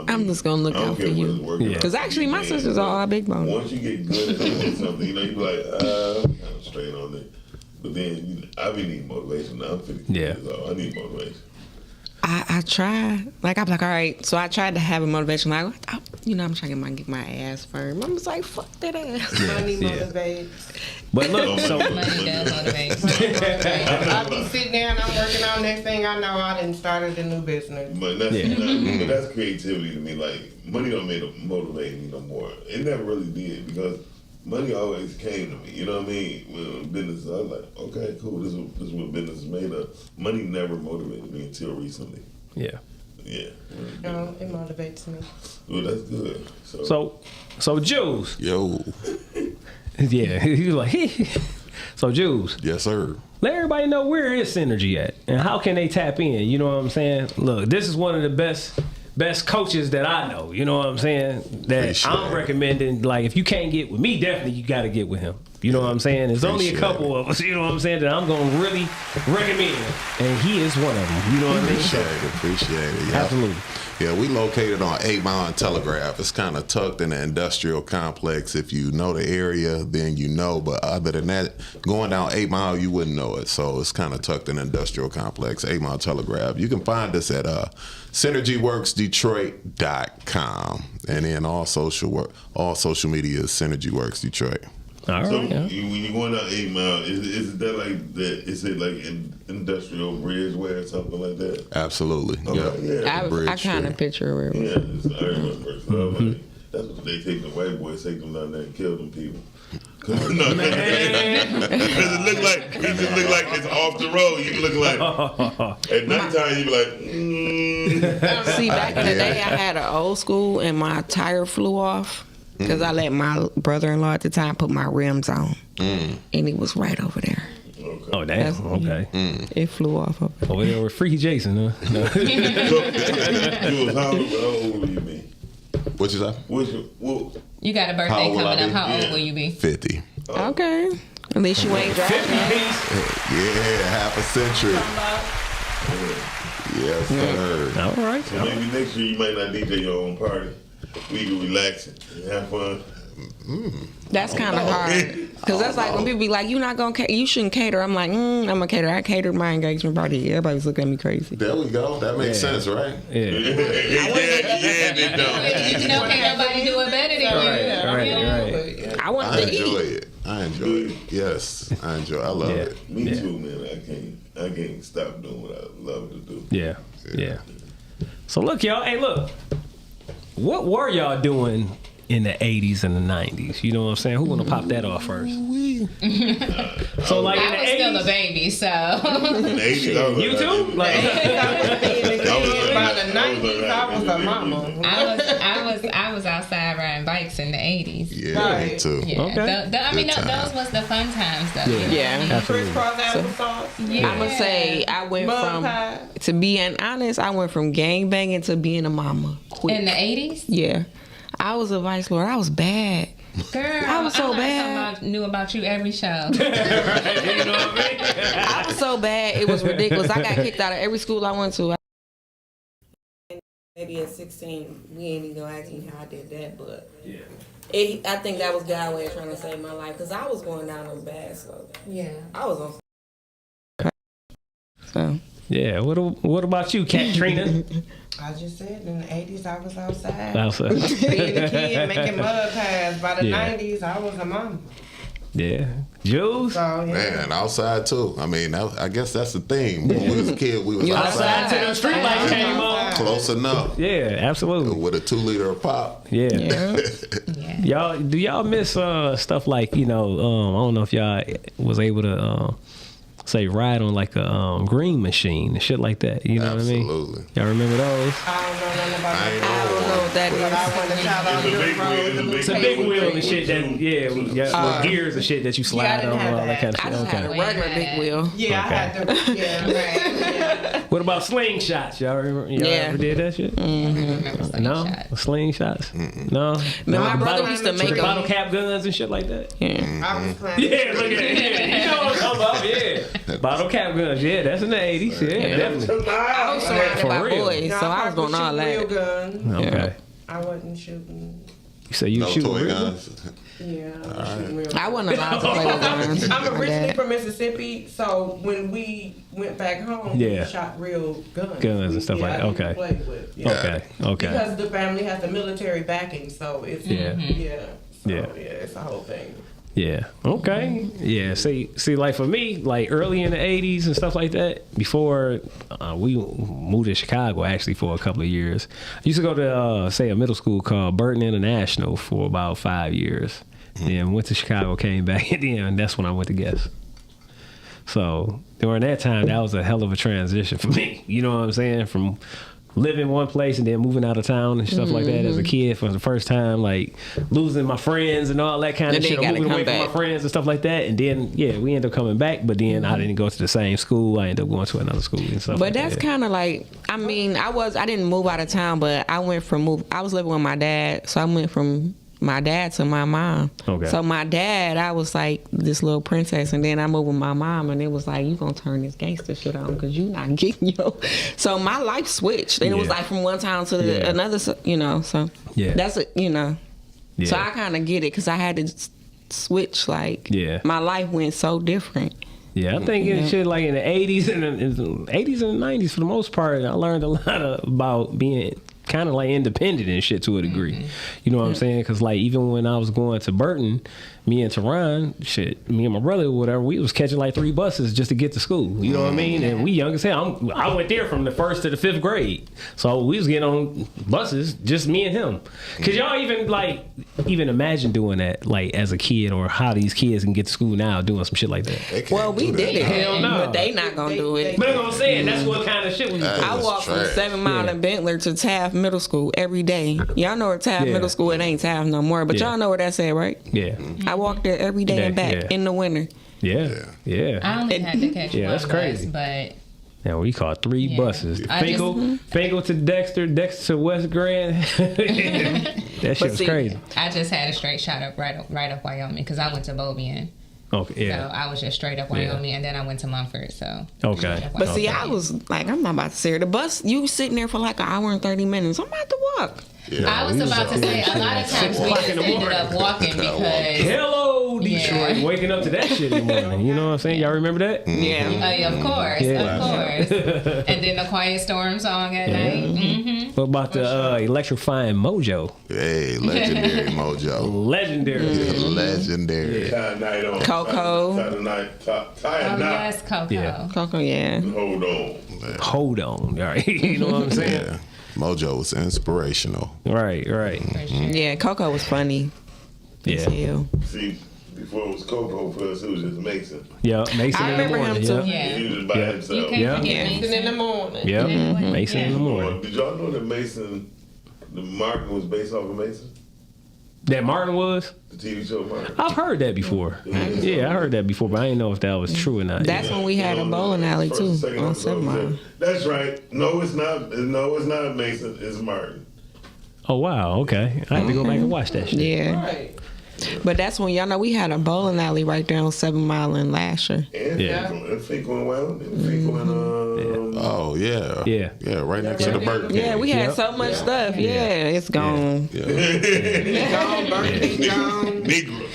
Speaker 8: I'm just gonna look out for you. Because actually, my sisters are all big boned.
Speaker 10: Once you get good at doing something, you be like, I'm kind of straight on it. But then I be needing motivation. Now I'm 50 years old. I need motivation.
Speaker 8: I tried. Like, I'm like, all right. So I tried to have a motivation. Like, I'm trying to get my ass firm. I was like, fuck that ass.
Speaker 9: Money motivates.
Speaker 6: But look, so
Speaker 7: money does motivate.
Speaker 9: I be sitting there and I'm working on next thing I know, I done started a new business.
Speaker 10: But that's creativity to me. Like, money don't motivate me no more. It never really did because money always came to me. You know what I mean? When business, I was like, okay, cool. This is what business is made of. Money never motivated me until recently.
Speaker 6: Yeah.
Speaker 10: Yeah.
Speaker 9: No, it motivates me.
Speaker 10: Well, that's good.
Speaker 6: So Jules.
Speaker 1: Yo.
Speaker 6: Yeah. He was like, So Jules.
Speaker 1: Yes, sir.
Speaker 6: Let everybody know where is Synergy at and how can they tap in. You know what I'm saying? Look, this is one of the best coaches that I know. You know what I'm saying? That I'm recommending. Like, if you can't get with me, definitely you got to get with him. You know what I'm saying? There's only a couple of us, you know what I'm saying, that I'm going to really recommend. And he is one of them. You know what I mean?
Speaker 1: Appreciate it. Yeah.
Speaker 6: Absolutely.
Speaker 1: Yeah, we located on 8 Mile and Telegraph. It's kind of tucked in the industrial complex. If you know the area, then you know. But other than that, going down 8 Mile, you wouldn't know it. So it's kind of tucked in the industrial complex, 8 Mile Telegraph. You can find us at SynergyWorksDetroit.com. And then all social media is Synergy Works Detroit.
Speaker 6: All right.
Speaker 10: So when you going down 8 Mile, is that like that? Is it like industrial bridgeway or something like that?
Speaker 1: Absolutely.
Speaker 10: Okay.
Speaker 1: Yeah.
Speaker 8: I kind of picture where it was.
Speaker 10: Yeah, I remember. So like, that's what they take the white boys, take them down there and kill them people. Because it look like it's off the road. You look like at nighttime you be like.
Speaker 8: See, back in the day, I had an old school and my tire flew off. Because I let my brother-in-law at the time put my rims on. And it was right over there.
Speaker 10: Okay.
Speaker 6: Oh, damn. Okay.
Speaker 8: It flew off
Speaker 6: over there with Freaky Jason, huh? No.
Speaker 10: Jules, how old will you be?
Speaker 1: What you say?
Speaker 7: You got a birthday coming up. How old will you be?
Speaker 1: 50.
Speaker 8: Okay. At least you ain't driving.
Speaker 6: 50 piece.
Speaker 1: Yeah, half a century. Yes, sir.
Speaker 6: All right.
Speaker 10: So maybe next year you might not DJ your own party. We can relax and have fun.
Speaker 8: That's kind of hard. Because that's like when people be like, you shouldn't cater. I'm like, I'm a caterer. I catered my engagement party. Everybody's looking at me crazy.
Speaker 1: There we go. That makes sense, right?
Speaker 6: Yeah.
Speaker 10: They don't.
Speaker 7: Can't nobody do it better than you.
Speaker 6: Right.
Speaker 8: I want to eat.
Speaker 1: I enjoy it. Yes, I enjoy it. I love it.
Speaker 10: Me too, man. I can't stop doing what I love to do.
Speaker 6: Yeah. So look, y'all. Hey, look. What were y'all doing in the 80s and the 90s? You know what I'm saying? Who want to pop that off first? So like in the 80s,
Speaker 7: I was still a baby, so.
Speaker 10: In the 80s,
Speaker 6: you too? Like,
Speaker 9: By the 90s, I was a mama.
Speaker 7: I was outside riding bikes in the 80s.
Speaker 1: Yeah, me too.
Speaker 7: Yeah.
Speaker 6: Okay.
Speaker 7: Those was the fun times, though.
Speaker 8: Yeah.
Speaker 6: Absolutely.
Speaker 7: Yeah.
Speaker 8: I'm going to say I went to being honest, I went from gangbanging to being a mama. Quick.
Speaker 7: In the 80s?
Speaker 8: Yeah. I was a vice lord. I was bad.
Speaker 7: Girl,
Speaker 8: I was so bad.
Speaker 7: I knew about you every show.
Speaker 6: You know what I mean?
Speaker 8: I was so bad. It was ridiculous. I got kicked out of every school I went to.
Speaker 11: Maybe at 16, we ain't even gonna ask me how I did that, but
Speaker 6: Yeah.
Speaker 11: I think that was God's way of trying to save my life because I was going down them bad slope.
Speaker 9: Yeah.
Speaker 11: I was on.
Speaker 8: So
Speaker 6: Yeah. What about you, Trina?
Speaker 9: I just said in the 80s I was outside.
Speaker 6: Outside.
Speaker 9: Being a kid making mud pies. By the
Speaker 6: Yeah.
Speaker 9: 90s, I was a mom.
Speaker 6: Yeah. Jules?
Speaker 9: So, yeah.
Speaker 1: Man, outside too. I mean, I guess that's the thing. When we was a kid, we was
Speaker 6: Outside till the street lights came on.
Speaker 1: Close enough.
Speaker 6: Yeah, absolutely.
Speaker 1: With a 2 liter of pop.
Speaker 6: Yeah. Y'all, do y'all miss stuff like, you know, I don't know if y'all was able to say ride on like a green machine and shit like that. You know what I mean?
Speaker 1: Absolutely.
Speaker 6: Y'all remember those?
Speaker 9: I don't know nothing about
Speaker 1: I ain't
Speaker 9: that.
Speaker 1: know
Speaker 8: I don't know what that
Speaker 9: But I went to shout out
Speaker 6: It's a big wheel and shit that, with gears and shit that you slide
Speaker 9: didn't
Speaker 6: on,
Speaker 9: have
Speaker 6: all that kind of
Speaker 8: I
Speaker 6: shit.
Speaker 8: just had a
Speaker 6: Okay.
Speaker 8: regular big wheel.
Speaker 9: Yeah,
Speaker 6: Okay.
Speaker 9: I had to. Yeah, right.
Speaker 6: What about slingshots? Y'all remember? Y'all ever did that shit? No? Slingshots? No?
Speaker 8: My brother used to make
Speaker 6: the
Speaker 8: them.
Speaker 6: bottle cap guns and shit like that?
Speaker 9: I was playing.
Speaker 6: Yeah, look at it. You know what I'm talking about, yeah. Bottle cap guns, yeah, that's in the 80s, yeah, definitely.
Speaker 8: I was surrounded
Speaker 6: For
Speaker 8: by
Speaker 6: real.
Speaker 8: boys, so I was doing all
Speaker 9: Real
Speaker 8: that.
Speaker 9: gun.
Speaker 6: Okay.
Speaker 9: I wasn't shooting.
Speaker 6: So you
Speaker 1: No
Speaker 6: shoot
Speaker 1: toy
Speaker 6: real
Speaker 1: guns.
Speaker 9: Yeah, I was shooting real.
Speaker 8: I wasn't allowed to play with guns.
Speaker 9: I'm
Speaker 8: My
Speaker 9: originally
Speaker 8: dad.
Speaker 9: from Mississippi, so when we went back home,
Speaker 6: Yeah.
Speaker 9: we shot real guns.
Speaker 6: Guns and stuff like that.
Speaker 9: I didn't
Speaker 6: Okay.
Speaker 9: play with, yeah.
Speaker 6: Okay.
Speaker 9: Because the family has the military backing, so it's
Speaker 6: Yeah.
Speaker 9: So,
Speaker 6: Yeah.
Speaker 9: it's a whole thing.
Speaker 6: Yeah. Okay. Yeah. See, like for me, like early in the 80s and stuff like that, before we moved to Chicago actually for a couple of years, I used to go to, say, a middle school called Burton International for about 5 years. Then went to Chicago, came back, and then that's when I went to Guess. So during that time, that was a hell of a transition for me. You know what I'm saying? From living one place and then moving out of town and stuff like that as a kid for the first time, like losing my friends and all that kind of
Speaker 8: And then
Speaker 6: shit, or
Speaker 8: gotta
Speaker 6: moving away
Speaker 8: come
Speaker 6: from my
Speaker 8: back.
Speaker 6: friends and stuff like that. And then, yeah, we ended up coming back, but then I didn't go to the same school. I ended up going to another school and stuff
Speaker 8: But
Speaker 6: like
Speaker 8: that's
Speaker 6: that.
Speaker 8: kind of like, I mean, I didn't move out of town, but I was living with my dad, so I went from my dad to my mom.
Speaker 6: Okay.
Speaker 8: So my dad, I was like this little princess, and then I moved with my mom, and it was like, you gonna turn this gangster shit on because you not getting So my life switched, and it was
Speaker 6: Yeah.
Speaker 8: like from one town to
Speaker 6: Yeah.
Speaker 8: another, so
Speaker 6: Yeah.
Speaker 8: that's it,
Speaker 6: Yeah.
Speaker 8: So I kind of get it because I had to switch, like my life went so different.
Speaker 6: Yeah, I think it's shit like in the 80s and the 80s and the 90s for the most part, I learned a lot about being kind of like independent and shit to a degree. You know what I'm saying? Because like even when I was going to Burton, me and Tehran, me and my brother or whatever, we was catching like 3 buses just to get to school. You know what I mean? And we young as hell. I went there from the 1st to the 5th grade. So we was getting on buses, just me and him. Could y'all even imagine doing that like as a kid, or how these kids can get to school now doing some shit like that?
Speaker 8: Well, we did it.
Speaker 6: Hell no.
Speaker 8: But they not gonna do it.
Speaker 6: But that's what I'm saying. That's what kind of shit we was doing.
Speaker 8: I walked from 7 Mile and Bentler to Taft Middle School every day. Y'all know where Taft Middle School, it ain't Taft no more, but y'all know where that's at, right?
Speaker 6: Yeah.
Speaker 8: I walked there every day and back in the winter.
Speaker 6: Yeah.
Speaker 7: I only had to catch one
Speaker 6: that's
Speaker 7: bus,
Speaker 6: crazy.
Speaker 7: but
Speaker 6: Yeah, we caught 3 buses.
Speaker 7: I
Speaker 6: Finkel to Dexter, Dexter to West Grand. That shit was crazy.
Speaker 7: I just had a straight shot up right up Wyoming because I went to Bobian.
Speaker 6: Okay, yeah.
Speaker 7: So I was just straight up Wyoming, and then I went to Mumford. So
Speaker 6: okay.
Speaker 8: But see, I was like, I'm not about to sit the bus. You sitting there for like an hour and 30 minutes. I'm about to walk.
Speaker 7: Yeah, I was about to say a lot of times we just ended up walking because
Speaker 6: hello Detroit, waking up to that shit in the morning. You know what I'm saying? Y'all remember that?
Speaker 7: Yeah, of course. And then the Quiet Storm song at night. Mm-hmm.
Speaker 6: What about the electrifying Mojo?
Speaker 1: Hey, legendary Mojo.
Speaker 6: Legendary.
Speaker 1: Legendary.
Speaker 10: Night on.
Speaker 8: Coco.
Speaker 7: Yes, Coco.
Speaker 6: Yeah.
Speaker 8: Coco, yeah.
Speaker 1: Hold on.
Speaker 6: All right. You know what I'm saying?
Speaker 1: Yeah. Mojo was inspirational.
Speaker 6: Right.
Speaker 8: Yeah, Coco was funny.
Speaker 6: Yeah.
Speaker 10: See, before it was Coco for us, it was just Mason.
Speaker 6: Yeah, Mason
Speaker 8: I
Speaker 6: in the
Speaker 8: remember
Speaker 6: morning.
Speaker 8: him too.
Speaker 6: Yeah.
Speaker 10: He was just by himself.
Speaker 6: Yeah.
Speaker 9: Mason in the morning.
Speaker 6: Yep. Mason in the morning.
Speaker 10: Did y'all know that Mason, the Martin was based off of Mason?
Speaker 6: That Martin was?
Speaker 10: The TV show Martin.
Speaker 6: I've heard that before. Yeah, I heard that before, but I didn't know if that was true or not.
Speaker 8: That's when we had a bowling alley too on 7 Mile.
Speaker 10: That's right. No, it's not. No, it's not Mason. It's Martin.
Speaker 6: Oh wow, okay. I have to go back and watch that shit.
Speaker 8: Yeah.
Speaker 9: Right.
Speaker 8: But that's when y'all know we had a bowling alley right there on 7 Mile in Lasher.
Speaker 10: And
Speaker 6: Yeah.
Speaker 10: Finkel and Wyoming. Finkel and
Speaker 1: Oh yeah.
Speaker 6: Yeah.
Speaker 1: Yeah. Right next to the Burger King.
Speaker 8: Yeah, we had so much stuff. Yeah, it's gone.
Speaker 1: Yeah.
Speaker 9: Gone, Burger King, gone.
Speaker 10: Negroes.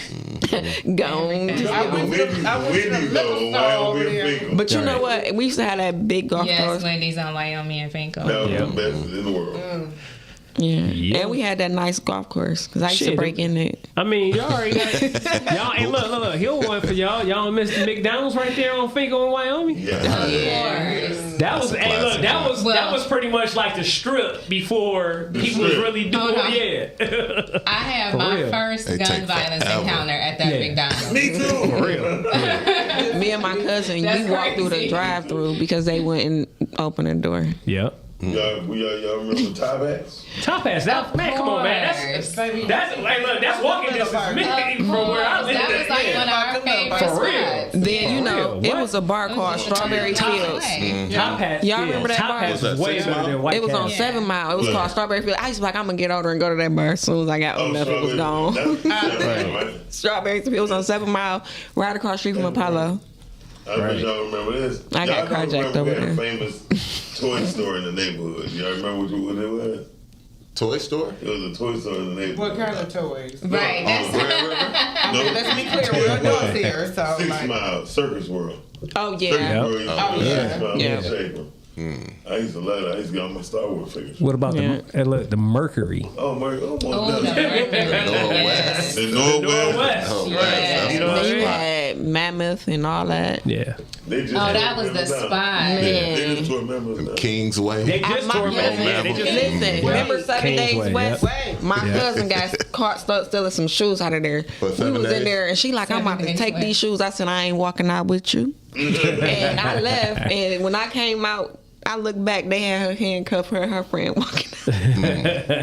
Speaker 8: Gone.
Speaker 9: I went to the liquor store over there.
Speaker 8: But you know what? We used to have that big golf
Speaker 7: Yes,
Speaker 8: course.
Speaker 7: Wendy's on Wyoming and Finkel.
Speaker 10: That was the best in the world.
Speaker 8: Yeah.
Speaker 6: Yeah.
Speaker 8: And we had that nice golf course because I used to
Speaker 6: Shit.
Speaker 8: break in it.
Speaker 6: I mean, y'all already got y'all. Hey, look. Here's one for y'all. Y'all missed the McDonald's right there on Finkel in Wyoming.
Speaker 10: Yeah.
Speaker 6: That was,
Speaker 1: That's a
Speaker 6: hey, look, that
Speaker 1: classic.
Speaker 6: that was pretty much like the strip before people was really doing.
Speaker 7: Hold on.
Speaker 6: Yeah.
Speaker 7: I had
Speaker 6: For
Speaker 7: my
Speaker 6: real.
Speaker 7: first
Speaker 1: They
Speaker 7: gun
Speaker 1: take
Speaker 7: violence
Speaker 1: forever.
Speaker 7: encounter at that
Speaker 6: Yeah.
Speaker 7: McDonald's.
Speaker 10: Me too.
Speaker 6: For real.
Speaker 8: Me and my cousin,
Speaker 7: That's
Speaker 8: we walked through the
Speaker 7: crazy.
Speaker 8: drive-through because they wouldn't open the door.
Speaker 6: Yep.
Speaker 10: Y'all remember Top Hats?
Speaker 6: Top ass. That man, come on, man. That's
Speaker 9: Baby,
Speaker 6: hey, look, that's walking distance me from where I live.
Speaker 7: That was like one of our favorite
Speaker 6: For real.
Speaker 7: spots.
Speaker 8: Then, you know,
Speaker 6: real?
Speaker 8: it
Speaker 6: What?
Speaker 8: was a bar called Strawberry Fields.
Speaker 6: Top hats.
Speaker 8: Y'all remember that
Speaker 6: Top
Speaker 8: bar?
Speaker 6: hats
Speaker 1: Was
Speaker 6: is
Speaker 1: that
Speaker 6: way
Speaker 1: 6
Speaker 6: better than
Speaker 1: Mile?
Speaker 6: White
Speaker 8: It was on
Speaker 6: Castle.
Speaker 8: 7 Mile. It was
Speaker 10: Yeah.
Speaker 8: called Strawberry Fields. I used to be like, I'm going to get older and go to that bar as soon as I got old enough. It was gone.
Speaker 10: Right.
Speaker 8: Strawberry Fields on 7 Mile, right across the street from Apollo.
Speaker 10: I don't know if y'all remember this.
Speaker 8: I got
Speaker 10: Y'all don't
Speaker 8: carjacked
Speaker 10: remember
Speaker 8: over
Speaker 10: we had a
Speaker 8: there.
Speaker 10: famous toy store in the neighborhood. Y'all remember what it was?
Speaker 1: Toy store?
Speaker 10: It was a toy store in the neighborhood.
Speaker 9: What kind of toys?
Speaker 7: Right.
Speaker 10: Oh, Grand River?
Speaker 9: Let's be clear, we're adults here, so
Speaker 10: 6
Speaker 9: like,
Speaker 10: Mile, Circus World.
Speaker 8: Oh,
Speaker 10: Circus
Speaker 8: yeah.
Speaker 10: World used to be
Speaker 9: yeah.
Speaker 10: 6 Mile
Speaker 8: Yeah.
Speaker 10: shaper. I used to love that. I used to get all my Star Wars figures.
Speaker 6: What about
Speaker 8: Yeah.
Speaker 6: the Mercury?
Speaker 10: Oh, my God.
Speaker 7: Oh, the
Speaker 1: Northwest.
Speaker 10: The Northwest.
Speaker 6: Northwest.
Speaker 1: Oh,
Speaker 7: Yeah.
Speaker 1: right.
Speaker 6: You know what I
Speaker 8: Then you
Speaker 6: mean?
Speaker 8: had Mammoth and all that.
Speaker 6: Yeah.
Speaker 10: They just
Speaker 7: Oh, that was the
Speaker 10: members now.
Speaker 7: spot.
Speaker 10: Yeah,
Speaker 8: Man.
Speaker 10: they just tore members now.
Speaker 1: Kingsway.
Speaker 6: They just
Speaker 8: my
Speaker 6: tore
Speaker 8: cousin-
Speaker 6: man. They just
Speaker 8: Listen, remember 7 Days
Speaker 6: Kingsway,
Speaker 8: West?
Speaker 6: yep.
Speaker 8: My cousin got caught stealing some shoes out of there.
Speaker 1: For
Speaker 8: We
Speaker 1: 7
Speaker 8: was in
Speaker 1: days?
Speaker 8: there, and she like, I'm
Speaker 7: 7
Speaker 8: about to
Speaker 7: Days
Speaker 8: take
Speaker 7: West.
Speaker 8: these shoes. I said, I ain't walking out with you. And I left, and when I came out, I looked back, they had her handcuffed, her and her friend walking out.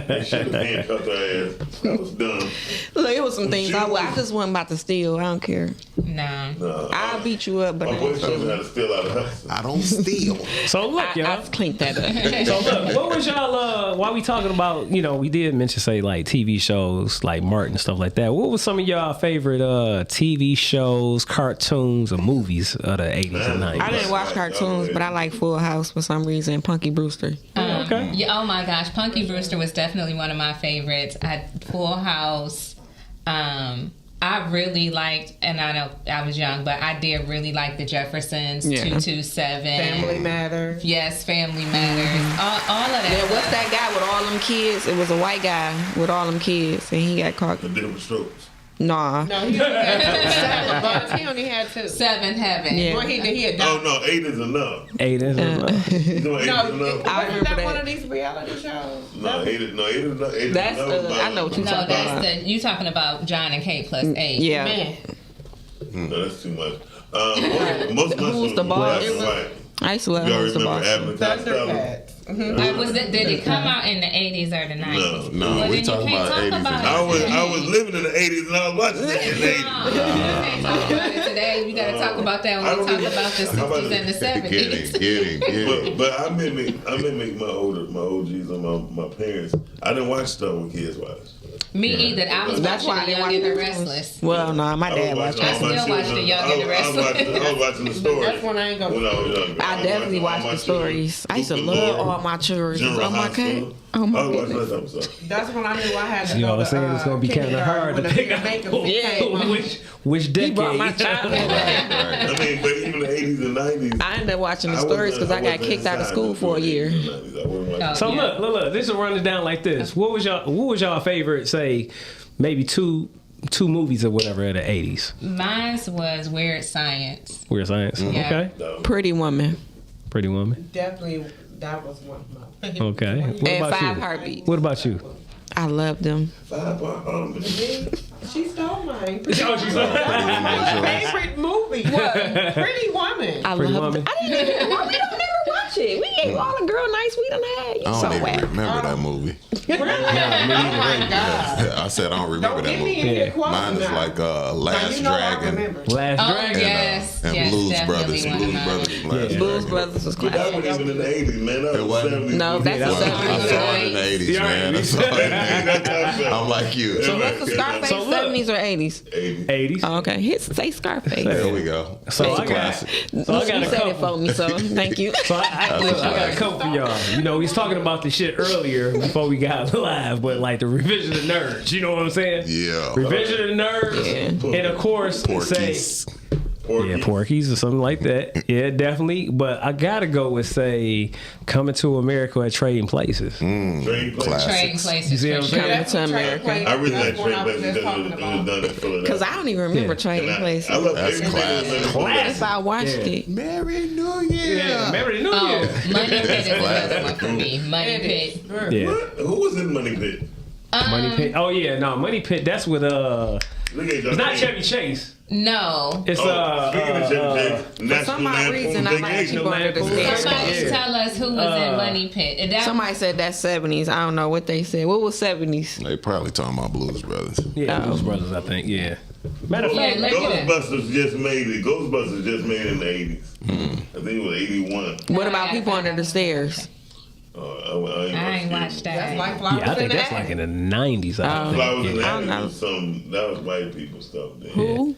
Speaker 10: They should have handcuffed her ass. That was dumb.
Speaker 8: Look, it was some things I just wasn't about to steal. I don't care.
Speaker 7: No.
Speaker 10: No,
Speaker 8: I'll beat you up, but
Speaker 10: my
Speaker 8: I
Speaker 10: boy
Speaker 8: ain't
Speaker 10: showed me
Speaker 8: stealing.
Speaker 10: how to steal out of houses.
Speaker 1: I don't steal.
Speaker 6: So look,
Speaker 8: I
Speaker 6: y'all.
Speaker 8: cleaned that up.
Speaker 6: So look, what was y'all? While we talking about, we did mention say like TV shows like Martin and stuff like that. What was some of y'all favorite TV shows, cartoons, or movies of the 80s and 90s?
Speaker 8: I didn't watch cartoons, but I like Full House for some reason. Punky Brewster.
Speaker 6: Okay.
Speaker 7: Yeah, oh my gosh, Punky Brewster was definitely one of my favorites. Full House. I really liked, and I know I was young, but I did really like the Jeffersons.
Speaker 8: Yeah.
Speaker 7: 227.
Speaker 9: Family Matters.
Speaker 7: Yes, Family Matters. All of that.
Speaker 8: Yeah, what's that guy with all them kids? It was a white guy with all them kids, and he got caught.
Speaker 10: The different strokes.
Speaker 8: Nah.
Speaker 9: No, he only had 7 bucks. He only had 2.
Speaker 7: 7 Heaven.
Speaker 8: Yeah.
Speaker 9: Well, he
Speaker 10: Oh,
Speaker 9: adopted.
Speaker 10: no, 8 is enough.
Speaker 6: 8 is
Speaker 10: You know what 8 is
Speaker 9: No,
Speaker 10: enough?
Speaker 8: I
Speaker 9: wasn't
Speaker 8: remember
Speaker 9: that
Speaker 8: that.
Speaker 9: one of these reality shows?
Speaker 10: No, 8 is enough. 8 is
Speaker 8: That's,
Speaker 10: enough.
Speaker 8: I know what you're
Speaker 7: No,
Speaker 8: talking about.
Speaker 7: that's you talking about John and Kate plus 8.
Speaker 8: Yeah.
Speaker 9: Man.
Speaker 10: No, that's too much. Most of my
Speaker 8: Who's
Speaker 10: shows
Speaker 8: the
Speaker 10: were
Speaker 8: boss?
Speaker 10: black and white.
Speaker 8: I used to love
Speaker 10: Y'all
Speaker 8: Who's the
Speaker 10: remember
Speaker 8: Boss.
Speaker 10: Abner Costello?
Speaker 9: Thundercats.
Speaker 7: Did it come out in the 80s or the 90s?
Speaker 1: No,
Speaker 7: Well,
Speaker 1: we
Speaker 7: then
Speaker 1: talking
Speaker 7: you can't
Speaker 1: about
Speaker 7: talk
Speaker 1: 80s and
Speaker 7: about
Speaker 10: I
Speaker 7: it.
Speaker 10: was living in the 80s and I was watching it in the 80s.
Speaker 7: No, you can't talk about it today. We got to talk about that when we talk about the 60s and the 70s.
Speaker 1: Get it.
Speaker 10: But I mimic my OGs and my parents. I didn't watch stuff when kids watched.
Speaker 7: Me either. I was
Speaker 8: That's why I
Speaker 7: watching The
Speaker 8: didn't
Speaker 7: Young and
Speaker 8: watch
Speaker 7: the
Speaker 8: those.
Speaker 7: Restless.
Speaker 8: Well, no, my
Speaker 10: I
Speaker 8: dad
Speaker 10: was
Speaker 8: watched
Speaker 10: watching
Speaker 8: it.
Speaker 10: all my
Speaker 7: I still watch The
Speaker 10: children.
Speaker 7: Young and the
Speaker 10: I was watching the story.
Speaker 9: That's when I ain't gonna.
Speaker 10: When I was younger.
Speaker 8: I definitely watched the stories. I used to love all my children.
Speaker 10: General
Speaker 8: Oh my god.
Speaker 10: Hospital.
Speaker 8: Oh my
Speaker 10: I was watching
Speaker 8: goodness.
Speaker 10: that episode.
Speaker 9: That's when I knew I had to
Speaker 6: You
Speaker 9: go
Speaker 6: know what I'm
Speaker 9: to,
Speaker 6: saying? It's gonna be kind of hard to pick out which decade.
Speaker 8: He brought my childhood back.
Speaker 10: I mean, but even the 80s and 90s.
Speaker 8: I ended up watching the stories because I got kicked out of school for a year.
Speaker 6: So look, this is running down like this. What was y'all favorite, say, maybe two movies or whatever of the 80s?
Speaker 7: Mine was Weird Science.
Speaker 6: Weird Science.
Speaker 7: Yeah.
Speaker 6: Okay.
Speaker 8: Pretty Woman.
Speaker 6: Pretty Woman.
Speaker 9: Definitely, that was one of my.
Speaker 6: Okay. What
Speaker 8: And
Speaker 6: about
Speaker 8: 5
Speaker 6: you?
Speaker 8: Heartbeats.
Speaker 6: What about you?
Speaker 8: I love them.
Speaker 9: She stole mine.
Speaker 1: Favorite
Speaker 9: Favorite movie? What? Pretty Woman.
Speaker 8: I
Speaker 6: Pretty
Speaker 8: love
Speaker 6: Woman.
Speaker 8: them. I didn't even, we don't never watch it. We ain't all the girl nights we done had. You
Speaker 1: I
Speaker 8: so
Speaker 1: don't even
Speaker 8: whack.
Speaker 1: remember that movie.
Speaker 9: Really? Oh my God.
Speaker 1: I said I don't remember
Speaker 9: Don't
Speaker 1: that
Speaker 9: get me
Speaker 1: movie.
Speaker 9: in here quoting
Speaker 1: Mine is
Speaker 9: now.
Speaker 1: like
Speaker 9: Now,
Speaker 1: Last
Speaker 9: you know I
Speaker 1: Dragon
Speaker 9: remember.
Speaker 6: Last
Speaker 7: Oh,
Speaker 6: Dragon.
Speaker 7: yes.
Speaker 1: and
Speaker 7: yes,
Speaker 1: Blues
Speaker 7: definitely
Speaker 1: Brothers.
Speaker 7: one of
Speaker 1: Blues
Speaker 7: mine.
Speaker 1: Brothers. Last
Speaker 8: Blues
Speaker 1: Dragon.
Speaker 8: Brothers was
Speaker 10: But that
Speaker 8: classic.
Speaker 10: wasn't even in the 80s, man. That
Speaker 1: It
Speaker 10: was
Speaker 1: wasn't?
Speaker 10: 70s.
Speaker 8: No, that's
Speaker 1: Well,
Speaker 8: the
Speaker 1: I saw it
Speaker 8: 70s.
Speaker 1: in the 80s,
Speaker 6: Yeah,
Speaker 1: man. I saw it in the 80s. I'm like you.
Speaker 10: So
Speaker 8: What's the Scarface,
Speaker 6: So look.
Speaker 8: 70s or 80s?
Speaker 6: 80s.
Speaker 8: Oh, okay, say Scarface.
Speaker 1: There we go.
Speaker 6: So
Speaker 1: That's
Speaker 6: I
Speaker 1: a
Speaker 6: got,
Speaker 1: classic.
Speaker 6: so I got
Speaker 8: You
Speaker 6: a
Speaker 8: said it
Speaker 6: couple.
Speaker 8: for me, so thank you.
Speaker 6: So I got a couple for y'all. You know, we was talking about this shit earlier before we got live, but like the revision of nerds. You know what I'm saying?
Speaker 1: Yeah.
Speaker 6: Revision of nerds, and of course,
Speaker 1: Porky's.
Speaker 6: Yeah, Porky's or something like that. Yeah, definitely. But I gotta go with say Coming to America at Trading Places.
Speaker 10: Trading
Speaker 7: Trading
Speaker 10: Places.
Speaker 7: places.
Speaker 6: You see what I'm
Speaker 7: for
Speaker 6: saying?
Speaker 7: sure.
Speaker 8: Coming to America.
Speaker 10: I really like
Speaker 9: That's what I
Speaker 10: Trading
Speaker 9: was
Speaker 10: Places
Speaker 9: just talking
Speaker 10: because it was
Speaker 9: about.
Speaker 10: done in Philadelphia.
Speaker 8: Because I don't even remember
Speaker 6: Yeah.
Speaker 8: Trading Places.
Speaker 10: I love
Speaker 1: That's
Speaker 10: everything
Speaker 1: classic.
Speaker 6: Classic.
Speaker 8: If I watched
Speaker 6: Yeah.
Speaker 8: it.
Speaker 1: Merry New Year.
Speaker 6: Yeah, Merry New
Speaker 7: Oh,
Speaker 6: Year.
Speaker 7: Money Pit is another one for me. Money Pit.
Speaker 6: Yeah,
Speaker 10: What? Who was in Money Pit?
Speaker 6: Money Pit. Oh yeah, no, Money Pit. That's with
Speaker 10: Look at
Speaker 6: it's not Chevy Chase.
Speaker 7: No.
Speaker 6: It's
Speaker 10: Speaking of Chevy Chase, National
Speaker 8: some odd
Speaker 10: Lampoon
Speaker 8: reason, I like
Speaker 10: Vacation.
Speaker 8: people under the stairs.
Speaker 7: Somebody
Speaker 6: Yeah.
Speaker 7: tell us who was in Money Pit. That,
Speaker 8: Somebody said that's 70s. I don't know what they said. What was 70s?
Speaker 1: They probably talking about Blues Brothers.
Speaker 6: Yeah, Blues Brothers. I think. Yeah. Matter of
Speaker 7: Yeah,
Speaker 6: fact,
Speaker 7: look at that.
Speaker 10: Ghostbusters just made it. Ghostbusters just made it in the 80s. I think it was 81.
Speaker 8: What about people under the stairs?
Speaker 7: I ain't watched that.
Speaker 9: That's like Flowers
Speaker 6: yeah, I think
Speaker 9: in the
Speaker 6: that's like in the 90s. I think.
Speaker 10: Flowers in the
Speaker 8: I don't
Speaker 10: Attic
Speaker 8: know.
Speaker 10: was some, that was white people stuff. Then.
Speaker 8: Who?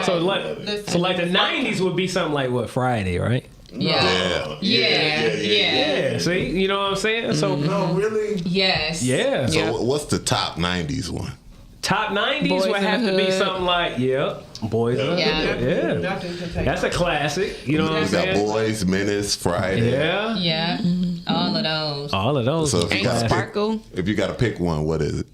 Speaker 6: So like the 90s would be something like what, Friday, right?
Speaker 7: Yeah. Yeah.
Speaker 6: Yeah. See, you know what I'm saying? So
Speaker 10: No, really?
Speaker 7: Yes.
Speaker 6: yeah. So
Speaker 8: Yeah.
Speaker 1: What's the top 90s one?
Speaker 6: top 90s
Speaker 8: Boys
Speaker 6: would
Speaker 8: in
Speaker 6: have
Speaker 8: the
Speaker 6: to be
Speaker 8: Hood.
Speaker 6: something like Boys in the
Speaker 7: Yeah.
Speaker 6: Hood. Yeah.
Speaker 9: Nothing to take
Speaker 6: That's a classic. You know what I'm
Speaker 1: We got
Speaker 6: saying?
Speaker 1: Boys, Menace, Friday.
Speaker 6: Yeah.
Speaker 7: Yeah. All of those.
Speaker 6: All of those.
Speaker 1: So if you
Speaker 8: Ain't
Speaker 1: gotta
Speaker 8: Sparkle?
Speaker 1: pick, if you got to pick one, what is it?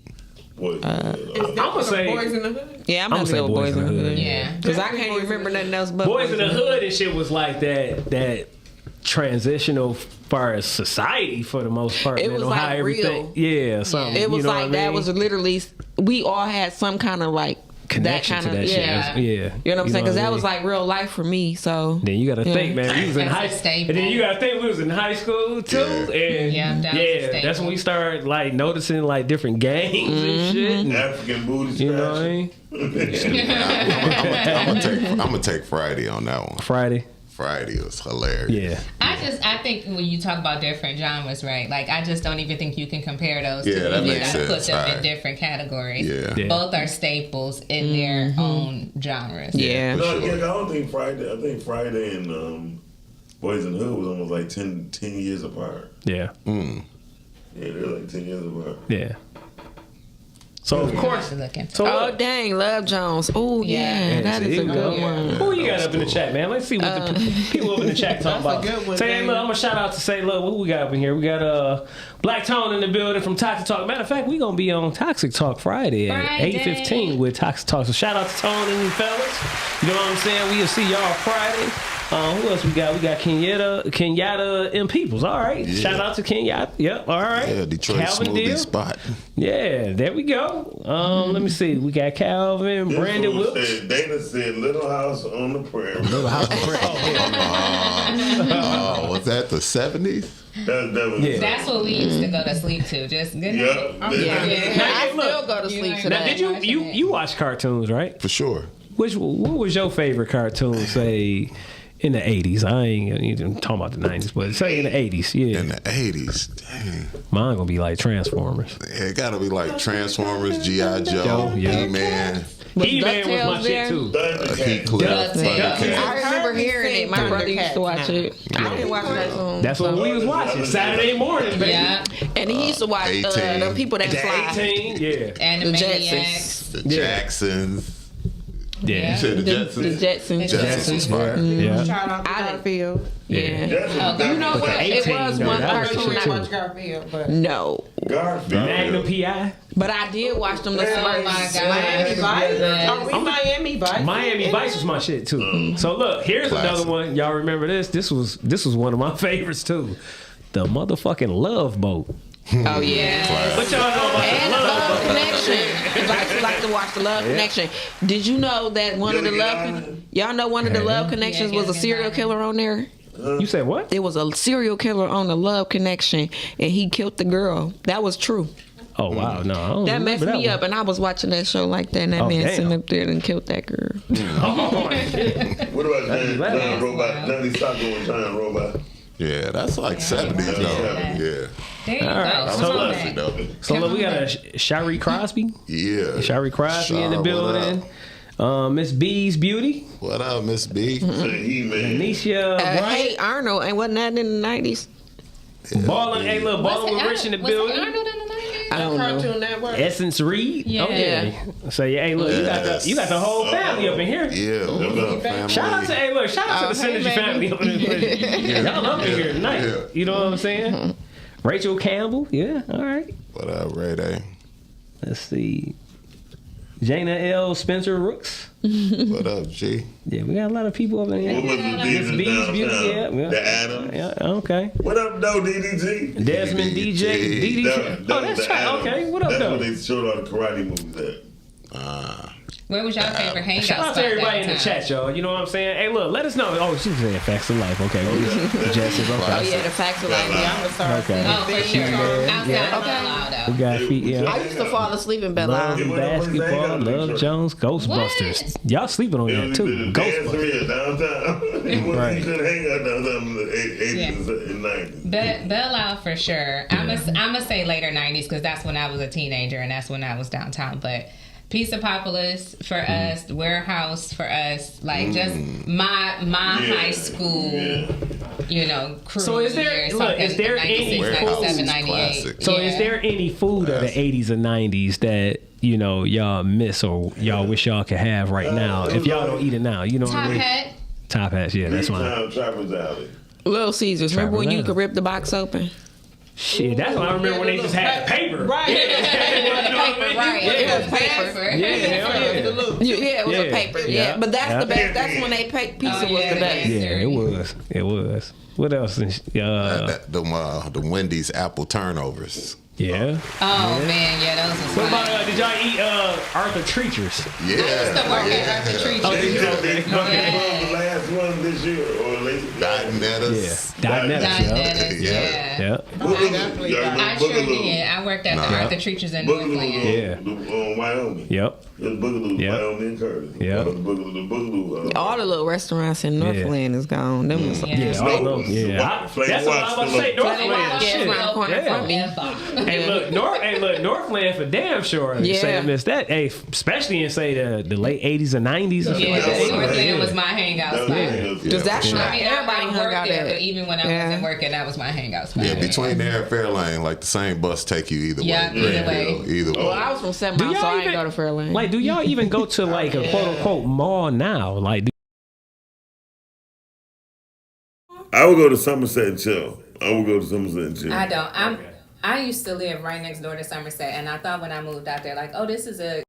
Speaker 10: Boy,
Speaker 9: I'm
Speaker 6: I'ma say-
Speaker 9: Boys in the Hood.
Speaker 8: Yeah, I'm
Speaker 6: I'ma
Speaker 8: gonna
Speaker 6: say
Speaker 8: go with Boys in the Hood.
Speaker 7: Yeah.
Speaker 8: Because I can't even remember nothing else but
Speaker 6: Boys in the Hood and shit was like that transitional far as society for the most part.
Speaker 8: It
Speaker 6: man,
Speaker 8: was
Speaker 6: on
Speaker 8: like
Speaker 6: how everything,
Speaker 8: real.
Speaker 6: yeah, something.
Speaker 8: It was
Speaker 6: you know
Speaker 8: like
Speaker 6: what I
Speaker 8: that
Speaker 6: mean?
Speaker 8: was literally, we all had some kind of like
Speaker 6: connection
Speaker 8: that
Speaker 6: to
Speaker 8: kind
Speaker 6: that
Speaker 8: of,
Speaker 6: shit.
Speaker 8: yeah.
Speaker 6: Yeah.
Speaker 8: You know what I'm saying? Because that was like real life for me. So
Speaker 6: Then you got to
Speaker 8: Yeah.
Speaker 6: think, man. We was in
Speaker 7: That's
Speaker 6: high
Speaker 7: a staple.
Speaker 6: and then you got to think we was in high school too, and
Speaker 7: Yeah, that was a staple.
Speaker 6: that's when we started like noticing like different gangs and shit. And,
Speaker 10: African booty
Speaker 6: you know what I
Speaker 10: scratching.
Speaker 6: mean?
Speaker 1: I'm gonna take Friday on that one.
Speaker 6: Friday.
Speaker 1: Friday was hilarious.
Speaker 6: Yeah.
Speaker 7: I think when you talk about different genres, right? Like I just don't even think you can compare those.
Speaker 1: Yeah,
Speaker 7: two.
Speaker 1: that
Speaker 7: You
Speaker 1: makes
Speaker 7: gotta
Speaker 1: sense.
Speaker 7: put them
Speaker 1: Right.
Speaker 7: in different categories.
Speaker 1: Yeah.
Speaker 6: Yeah.
Speaker 7: Both are staples in their own genres.
Speaker 8: yeah.
Speaker 10: No, yeah, I don't think Friday. I think Friday and Boys in the Hood was almost like 10 years apart.
Speaker 6: Yeah.
Speaker 10: Yeah, they're like 10 years apart.
Speaker 6: Yeah. So of course.
Speaker 7: Looking.
Speaker 6: So
Speaker 8: Oh
Speaker 6: look,
Speaker 8: dang, Love Jones. Oh yeah,
Speaker 7: Yeah.
Speaker 8: that
Speaker 6: see,
Speaker 8: is a
Speaker 6: you
Speaker 8: good
Speaker 6: go.
Speaker 8: one.
Speaker 6: Who you got up in the chat, man? Let's see what the people up in the chat talking about.
Speaker 9: That's a good one,
Speaker 6: Say, hey,
Speaker 9: Daniel.
Speaker 6: look, I'm gonna shout out to say, look, what we got up in here? We got Black Tone in the building from Toxic Talk. Matter of fact, we gonna be on Toxic Talk Friday at
Speaker 7: Friday.
Speaker 6: 8:15 with Toxic Talk. So shout out to Tone and you fellas. You know what I'm saying? We'll see y'all Friday. Who else we got? We got Kenyatta and Peoples. All right.
Speaker 1: Yeah.
Speaker 6: Shout out to Kenyatta. Yep. All right.
Speaker 1: Yeah, Detroit
Speaker 6: Calvin
Speaker 1: smoothie
Speaker 6: Deal.
Speaker 1: spot.
Speaker 6: Yeah, there we go. Let me see. We got Calvin,
Speaker 10: This
Speaker 6: Brandon
Speaker 10: fool
Speaker 6: Wilkes.
Speaker 10: said, Dana said Little House on the Prairie.
Speaker 1: Oh, was that the 70s?
Speaker 10: That was
Speaker 6: Yeah.
Speaker 7: That's what we used to go to sleep to. Just good
Speaker 10: Yeah.
Speaker 7: night.
Speaker 10: Yeah.
Speaker 8: I still go to sleep to
Speaker 6: Now,
Speaker 8: that.
Speaker 6: did you watch cartoons, right?
Speaker 1: For sure.
Speaker 6: What was your favorite cartoon, say, in the 80s? I ain't even talking about the 90s, but say in the 80s, yeah.
Speaker 1: In the 80s. Dang.
Speaker 6: Mine gonna be like Transformers.
Speaker 1: It gotta be like Transformers, G.I. Joe,
Speaker 6: yeah.
Speaker 1: He-Man,
Speaker 6: He-Man was my
Speaker 8: DuckTales
Speaker 6: shit
Speaker 8: there?
Speaker 6: too.
Speaker 1: Heathcliff,
Speaker 7: DuckTales.
Speaker 8: I remember hearing it. My brother used to watch it. I didn't watch that song.
Speaker 6: That's what we was watching Saturday morning, baby.
Speaker 7: Yeah.
Speaker 8: And he used to watch
Speaker 1: 18.
Speaker 8: the people that
Speaker 6: The
Speaker 8: fly.
Speaker 6: 18, yeah.
Speaker 7: Animaniacs.
Speaker 1: the Jacksons.
Speaker 6: Yeah.
Speaker 1: You said the
Speaker 8: The
Speaker 1: Jetsons?
Speaker 8: Jetsons.
Speaker 1: Jetsons was fire.
Speaker 6: Yeah.
Speaker 9: Shout out to Garfield.
Speaker 8: Yeah.
Speaker 7: You
Speaker 8: know
Speaker 6: But
Speaker 8: what?
Speaker 6: the
Speaker 8: It
Speaker 6: 18,
Speaker 8: was
Speaker 6: though,
Speaker 8: one
Speaker 6: that was
Speaker 8: cartoon
Speaker 6: shit
Speaker 8: I
Speaker 6: too.
Speaker 8: watched.
Speaker 9: Garfield, but
Speaker 8: No.
Speaker 10: Garfield.
Speaker 6: Magnum P.I.
Speaker 8: But I did watch them the
Speaker 7: Oh
Speaker 8: Smurfs.
Speaker 7: my God.
Speaker 9: Miami Vice. Are we Miami Vice?
Speaker 6: Miami Vice was my shit too. So look, here's
Speaker 1: Classic.
Speaker 6: another one. Y'all remember this? This was one of my favorites too. The motherfucking Love Boat.
Speaker 8: Oh yeah.
Speaker 6: What y'all know about
Speaker 8: And
Speaker 6: the
Speaker 8: the
Speaker 6: Love
Speaker 8: Love
Speaker 6: Boat?
Speaker 8: Connection. Because I used to like to watch the Love Connection. Did you know that one of the y'all know one of the Love Connections was a serial killer on there?
Speaker 6: You said what?
Speaker 8: There was a serial killer on the Love Connection, and he killed the girl. That was true.
Speaker 6: Oh wow, no, I don't
Speaker 8: That messed
Speaker 6: remember
Speaker 8: me
Speaker 6: that
Speaker 8: up, and I was watching that show like that, and that man sitting up there and killed that girl.
Speaker 6: Oh,
Speaker 10: What about Giant Robot? 90 Socko and Giant Robot.
Speaker 1: Yeah, that's like 70s though. Yeah.
Speaker 7: There you
Speaker 6: All right,
Speaker 7: go.
Speaker 6: so
Speaker 7: Come on
Speaker 6: look,
Speaker 7: back.
Speaker 6: So look, we got a Shari Crosby.
Speaker 1: Yeah.
Speaker 6: Shari Crosby in the
Speaker 1: Shar,
Speaker 6: building. Miss B's Beauty.
Speaker 1: What up, Miss B?
Speaker 6: Anisha Bryant.
Speaker 8: Hey Arnold, and wasn't that in the 90s?
Speaker 6: Ballin', hey look, Ballin' with Rich in the building.
Speaker 8: I don't know.
Speaker 9: Cartoon Network.
Speaker 6: Essence Reed.
Speaker 7: Yeah.
Speaker 6: Okay. So yeah, hey look, you got the whole family up in here.
Speaker 1: Yeah, what up, family?
Speaker 6: Shout out to the Synergy family up in here. Y'all up in here tonight.
Speaker 1: Yeah.
Speaker 6: You know what I'm saying? Rachel Campbell. Yeah, all right.
Speaker 1: What up, Ray Day?
Speaker 6: Let's see. Jana L. Spencer Rooks.
Speaker 1: What up, G?
Speaker 6: Yeah, we got a lot of people up in here.
Speaker 10: What was the
Speaker 6: Miss
Speaker 10: DJs
Speaker 6: B's
Speaker 10: downtown?
Speaker 6: Beauty, yeah.
Speaker 10: The Adams.
Speaker 6: Yeah, okay.
Speaker 10: What up, though, DDG?
Speaker 6: Desmond DJ. DDG. Oh, that's right. Okay, what up,
Speaker 10: That's
Speaker 6: though?
Speaker 10: what they showed all the karate movies at.
Speaker 7: Where was y'all favorite hangout
Speaker 6: Shout out
Speaker 7: spot
Speaker 6: to everybody in the
Speaker 7: downtown?
Speaker 6: chat, y'all. You know what I'm saying? Hey, look, let us know. Oh, she's saying facts of life. Okay. Jessica,
Speaker 8: Oh
Speaker 6: okay.
Speaker 8: yeah, the facts of life. Yeah, I'm gonna start.
Speaker 6: Okay.
Speaker 7: Oh, for sure. Outside
Speaker 6: Yeah.
Speaker 7: of Belle
Speaker 6: We got feet, yeah.
Speaker 8: I used to fall asleep in Belle
Speaker 6: Love
Speaker 8: Isle.
Speaker 6: basketball, Love Jones, Ghostbusters. Y'all sleeping on that too. Ghostbusters.
Speaker 10: Downtown. You
Speaker 6: Right.
Speaker 10: couldn't hang out downtown in the 80s and 90s.
Speaker 7: Belle Isle for sure. I'm gonna say later 90s because that's when I was a teenager and that's when I was downtown. But Pizza Populous for us, Warehouse for us, like just my high school, you know, crew.
Speaker 6: So is there- look, is there any
Speaker 7: 97, 98?
Speaker 6: So is there any food of the 80s and 90s that, you know, y'all miss or y'all wish y'all could have right now if y'all don't eat it now? You know what I
Speaker 7: Top
Speaker 6: mean?
Speaker 7: Hat?
Speaker 6: Top Hats, yeah, that's fine.
Speaker 10: Trappers Alley.
Speaker 8: Little Caesars. Remember when you
Speaker 6: Travelers.
Speaker 8: could rip the box open?
Speaker 6: Shit, that's what I remember when they just had the paper.
Speaker 9: Right.
Speaker 6: You know what I mean?
Speaker 7: Right.
Speaker 6: Yeah.
Speaker 7: It was paper.
Speaker 6: Yeah, hell yeah.
Speaker 8: Yeah, it was a paper. Yeah,
Speaker 6: Yeah.
Speaker 8: but that's
Speaker 6: Yeah.
Speaker 8: the best. That's when they pizza was the best.
Speaker 6: Yeah, it was. It was. What else?
Speaker 1: The Wendy's apple turnovers.
Speaker 6: Yeah.
Speaker 7: Oh man, yeah, those was
Speaker 6: What
Speaker 7: fun.
Speaker 6: about, did y'all eat Arthur Treachers?
Speaker 1: Yeah.
Speaker 7: I used to work at Arthur Treat.
Speaker 6: Oh, did you? Okay.
Speaker 10: The last one this year or late.
Speaker 1: Dinetas.
Speaker 7: Dinetas, yeah.
Speaker 6: Yeah.
Speaker 7: I sure did. I worked at the Arthur Treachers in Northland.
Speaker 6: Yeah.
Speaker 10: Wyoming.
Speaker 6: Yep.
Speaker 10: It was Boogaloo,
Speaker 6: Yep.
Speaker 10: Wyoming and Curtis.
Speaker 6: Yep.
Speaker 10: The Boogaloo.
Speaker 8: All the little restaurants in Northland is gone. Them was
Speaker 6: Yeah, all those. Yeah. That's what I was about to say. Northland. Shit.
Speaker 8: around the corner
Speaker 6: Yeah.
Speaker 8: from me.
Speaker 6: Hey, look, Northland for damn sure.
Speaker 8: Yeah.
Speaker 6: Say I missed that. Hey, especially in say the late '80s and '90s. or
Speaker 7: Yeah,
Speaker 6: something like that.
Speaker 7: Northland was my hangout spot.
Speaker 8: Because that's
Speaker 7: I
Speaker 8: not
Speaker 7: mean,
Speaker 8: everybody
Speaker 7: I
Speaker 8: hung
Speaker 7: worked
Speaker 8: out
Speaker 7: there,
Speaker 8: at.
Speaker 7: but even when I wasn't working, that was my hangout spot.
Speaker 1: Yeah, between there and Fairlane, like the same bus take you either
Speaker 7: Yeah,
Speaker 1: way.
Speaker 7: either way.
Speaker 1: Either way.
Speaker 8: Well, I was from 7
Speaker 6: Do
Speaker 8: Mile,
Speaker 6: y'all
Speaker 8: so I
Speaker 6: even-
Speaker 8: ain't go to Fairlane.
Speaker 6: Like, do y'all even go to like a quote unquote mall now? Like,
Speaker 10: I would go to Somerset and chill.
Speaker 7: I don't. I used to live right next door to Somerset, and I thought when I moved out there, like, oh, this is a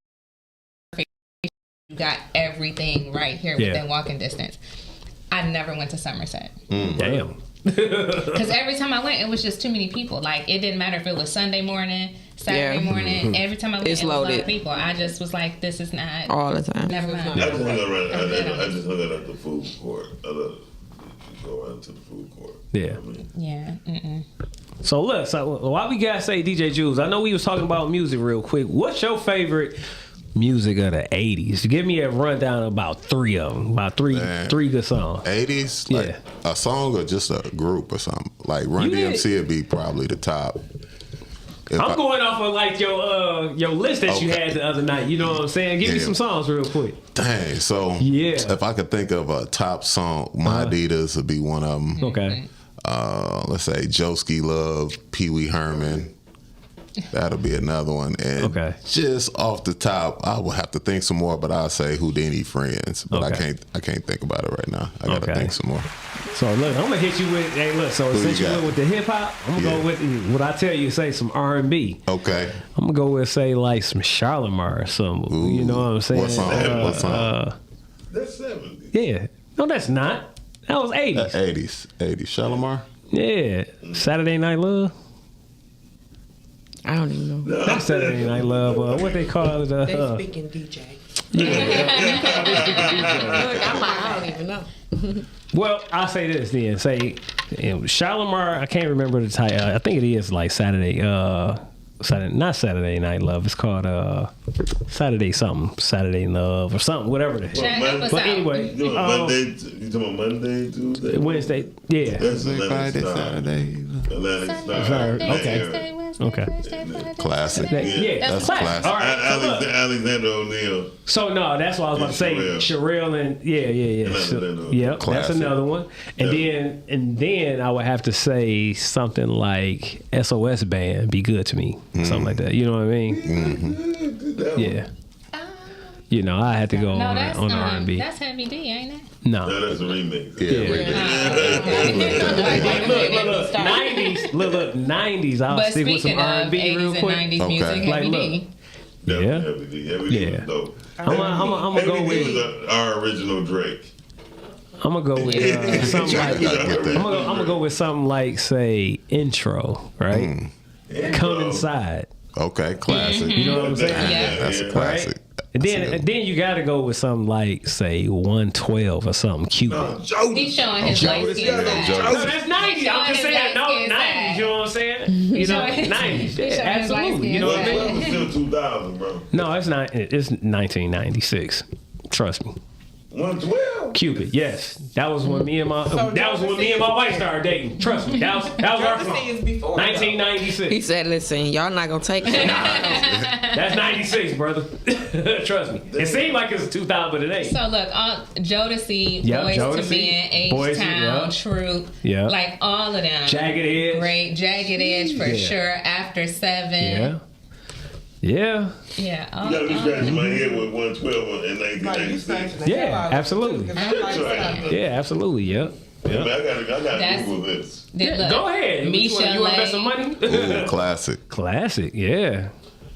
Speaker 7: you got everything right here within walking distance. I never went to Somerset.
Speaker 6: damn.
Speaker 7: Because every time I went, it was just too many people. Like, it didn't matter if it was Sunday morning, Saturday morning. Every time I went,
Speaker 8: It's
Speaker 7: it was a lot
Speaker 8: loaded.
Speaker 7: of people. I just was like, this is not.
Speaker 8: All the time.
Speaker 7: Never mind.
Speaker 10: I just hung out at the food court. I love to go around to the food court.
Speaker 6: Yeah.
Speaker 7: Yeah.
Speaker 6: So look, why we gotta say DJ Jules? I know we was talking about music real quick. What's your favorite music of the '80s? Give me a rundown of about three of them. About three good songs.
Speaker 1: '80s, like a song or just a group or something. Like Run DMC would be probably the top.
Speaker 6: I'm going off of like your list that you had the other night. You know what I'm saying? Give me some songs real quick.
Speaker 1: Dang. So if I could think of a top song, My Adidas would be one of them.
Speaker 6: Okay.
Speaker 1: Let's say Joski Love, Pee Wee Herman. That'll be another one. And just off the top, I will have to think some more, but I'll say Houdini Friends. But I can't think about it right now. I gotta think some more.
Speaker 6: So look, I'm gonna hit you with so since you went with the hip hop, I'm gonna go with what I tell you, say some R&B.
Speaker 1: Okay.
Speaker 6: I'm gonna go with say like some Charlemagne or something.
Speaker 1: Ooh,
Speaker 6: you know what I'm saying?
Speaker 1: what song?
Speaker 10: That's 70s.
Speaker 6: Yeah. No, that's not. That was 80s.
Speaker 1: 80s. Charlemagne?
Speaker 6: Yeah. Saturday Night Love.
Speaker 8: I don't even know.
Speaker 6: That's Saturday Night Love. What they call it?
Speaker 9: They speaking DJ.
Speaker 8: I don't even know.
Speaker 6: Well, I'll say this then. Say Charlemagne, I can't remember the title. I think it is like Saturday. not Saturday Night Love. It's called Saturday something, Saturday Love or something, whatever it is. But anyway,
Speaker 10: you talking about Monday, Tuesday,
Speaker 6: Wednesday, yeah.
Speaker 10: That's
Speaker 1: Friday, Saturday.
Speaker 10: Atlantic Star.
Speaker 6: Okay. Okay.
Speaker 1: Classic.
Speaker 6: Yeah,
Speaker 1: That's classic.
Speaker 6: All right.
Speaker 10: Alexander O'Neal.
Speaker 6: So no, that's what I was about to say. Sherelle and yep, that's another one. And then I would have to say something like SOS Band, Be Good to Me, something like that. You know what I mean?
Speaker 10: Mm-hmm.
Speaker 6: Yeah. You know, I had to go on R&B.
Speaker 7: That's Heavy D, ain't it?
Speaker 6: No,
Speaker 10: that's a remix.
Speaker 6: Look, 90s. Look, 90s. I'll
Speaker 7: But
Speaker 6: stick with some
Speaker 7: speaking of
Speaker 6: R&B
Speaker 7: 80s
Speaker 6: real
Speaker 7: and
Speaker 6: quick.
Speaker 7: 90s music, Heavy D.
Speaker 6: Yeah.
Speaker 10: Yeah. Dope.
Speaker 6: I'm gonna go with
Speaker 10: our original Drake.
Speaker 6: I'm gonna go with something like I'm gonna go with something like, say, Intro, right? Come Inside.
Speaker 1: Okay, classic.
Speaker 6: You know what I'm saying?
Speaker 7: Yeah.
Speaker 1: That's a classic.
Speaker 6: Right? And then you got to go with something like, say, 112 or something Cupid.
Speaker 7: He's showing his light skin side.
Speaker 6: No, that's 90s. I'm just saying, 90s. You know what I'm saying? You know, 90s. Absolutely. You know what I mean?
Speaker 10: It's still 2000, bro.
Speaker 6: No, it's not. It's 1996. Trust me.
Speaker 10: 112.
Speaker 6: Cupid, yes, that was when me and my wife started dating. Trust me, that was our song. 1996.
Speaker 8: He said, "Listen, y'all not gonna take it."
Speaker 6: That's 96, brother. Trust me. It seemed like it was 2000, but it ain't.
Speaker 7: So look, Jodeci, Boys to Men, H-Town, Troop, like all of them.
Speaker 6: Jagged Edge.
Speaker 7: Great. Jagged Edge for sure. After 7.
Speaker 6: Yeah.
Speaker 7: Yeah.
Speaker 10: You gotta be scratching my head with 112 in 1996.
Speaker 6: Yeah, absolutely. Yeah, absolutely. Yep.
Speaker 10: Yeah, man, I gotta Google this.
Speaker 6: Go ahead.
Speaker 7: Misha
Speaker 6: you want to bet some money?
Speaker 1: Ooh, classic.
Speaker 6: Classic. Yeah.